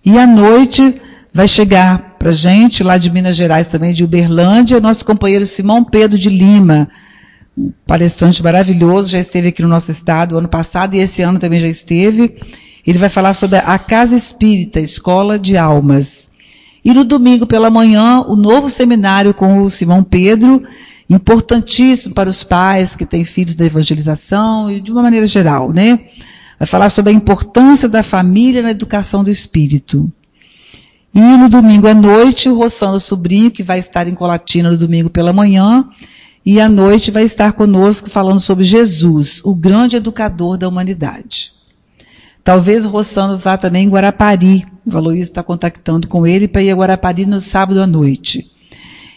Speaker 1: E à noite vai chegar para a gente, lá de Minas Gerais também, de Uberlândia, nosso companheiro Simão Pedro de Lima, um palestrante maravilhoso, já esteve aqui no nosso estado ano passado e esse ano também já esteve. Ele vai falar sobre a Casa Espírita, Escola de Almas. E no domingo pela manhã, o novo seminário com o Simão Pedro, importantíssimo para os pais que têm filhos da evangelização e de uma maneira geral, né? Vai falar sobre a importância da família na educação do espírito. E no domingo à noite, o Rossano Sobrinho, que vai estar em Colatina no domingo pela manhã, e à noite vai estar conosco falando sobre Jesus, o grande educador da humanidade. Talvez o Rossano vá também em Guarapari. O Valoísio está contactando com ele para ir a Guarapari no sábado à noite.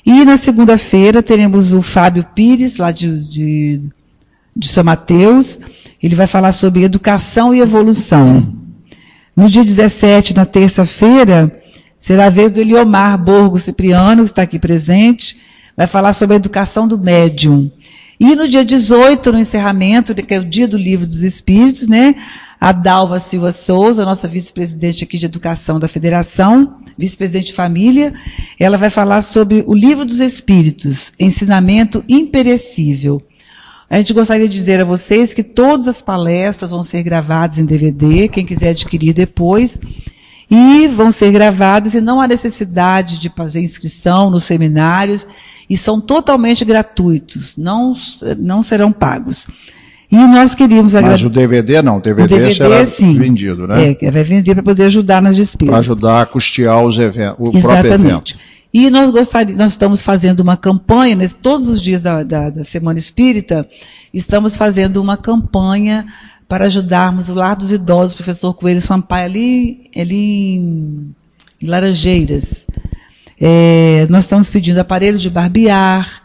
Speaker 1: E na segunda-feira teremos o Fábio Pires, lá de São Mateus. Ele vai falar sobre educação e evolução. No dia 17, na terça-feira, será a vez do Eliomar Borgo Cipriano, que está aqui presente. Vai falar sobre a educação do médium. E no dia 18, no encerramento, que é o dia do Livro dos Espíritos, né? A Dalva Silva Souza, nossa vice-presidente aqui de Educação da Federação, vice-presidente de família, ela vai falar sobre o Livro dos Espíritos, ensinamento imperecível. A gente gostaria de dizer a vocês que todas as palestras vão ser gravadas em DVD, quem quiser adquirir depois, e vão ser gravadas e não há necessidade de fazer inscrição nos seminários, e são totalmente gratuitos, não serão pagos. E nós queríamos
Speaker 2: Mas o DVD não, o DVD será
Speaker 1: sim,
Speaker 2: vendido, né?
Speaker 1: Vai vender para poder ajudar nas despesas.
Speaker 2: Para ajudar a custear os eventos, o
Speaker 1: Exatamente.
Speaker 2: próprio evento.
Speaker 1: E nós estamos fazendo uma campanha, todos os dias da Semana Espírita, estamos fazendo uma campanha para ajudarmos o Lar dos Idosos, o professor Coelho Sampaio, ali em Laranjeiras. Nós estamos pedindo aparelho de barbear,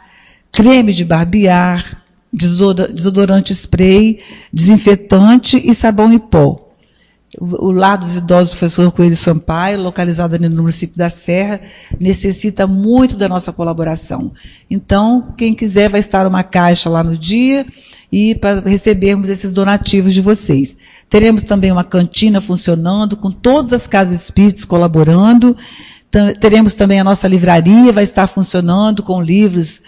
Speaker 1: creme de barbear, desodorante spray, desinfetante e sabão em pó. O Lar dos Idosos, professor Coelho Sampaio, localizado ali no município da Serra, necessita muito da nossa colaboração. Então, quem quiser vai estar uma caixa lá no dia e para recebermos esses donativos de vocês. Teremos também uma cantina funcionando, com todas as casas espíritas colaborando. Teremos também a nossa livraria, vai estar funcionando com livros,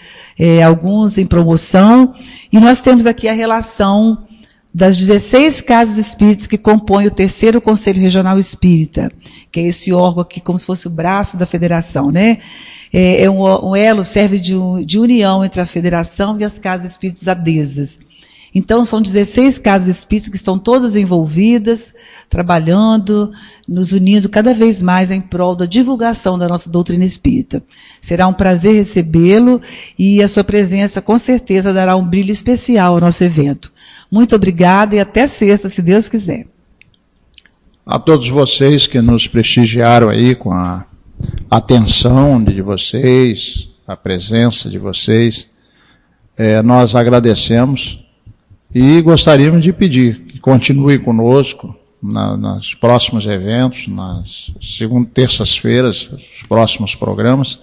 Speaker 1: alguns em promoção. E nós temos aqui a relação das 16 casas espíritas que compõem o 3º Conselho Regional Espírita, que é esse órgão aqui como se fosse o braço da federação, né? Um elo, serve de união entre a federação e as casas espíritas adesas. Então, são 16 casas espíritas que estão todas envolvidas, trabalhando, nos unindo cada vez mais em prol da divulgação da nossa doutrina espírita. Será um prazer recebê-lo e a sua presença, com certeza, dará um brilho especial ao nosso evento. Muito obrigada e até sexta, se Deus quiser.
Speaker 2: A todos vocês que nos prestigiaram aí com a atenção de vocês, a presença de vocês, nós agradecemos. E gostaríamos de pedir que continue conosco nos próximos eventos, nas terças-feiras, os próximos programas.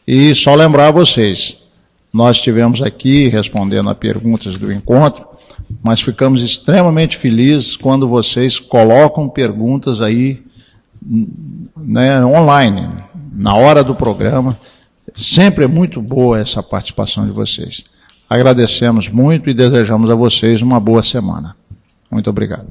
Speaker 2: E só lembrar a vocês, nós estivemos aqui respondendo a perguntas do encontro, mas ficamos extremamente felizes quando vocês colocam perguntas aí, né, online, na hora do programa. Sempre é muito boa essa participação de vocês. Agradecemos muito e desejamos a vocês uma boa semana. Muito obrigado.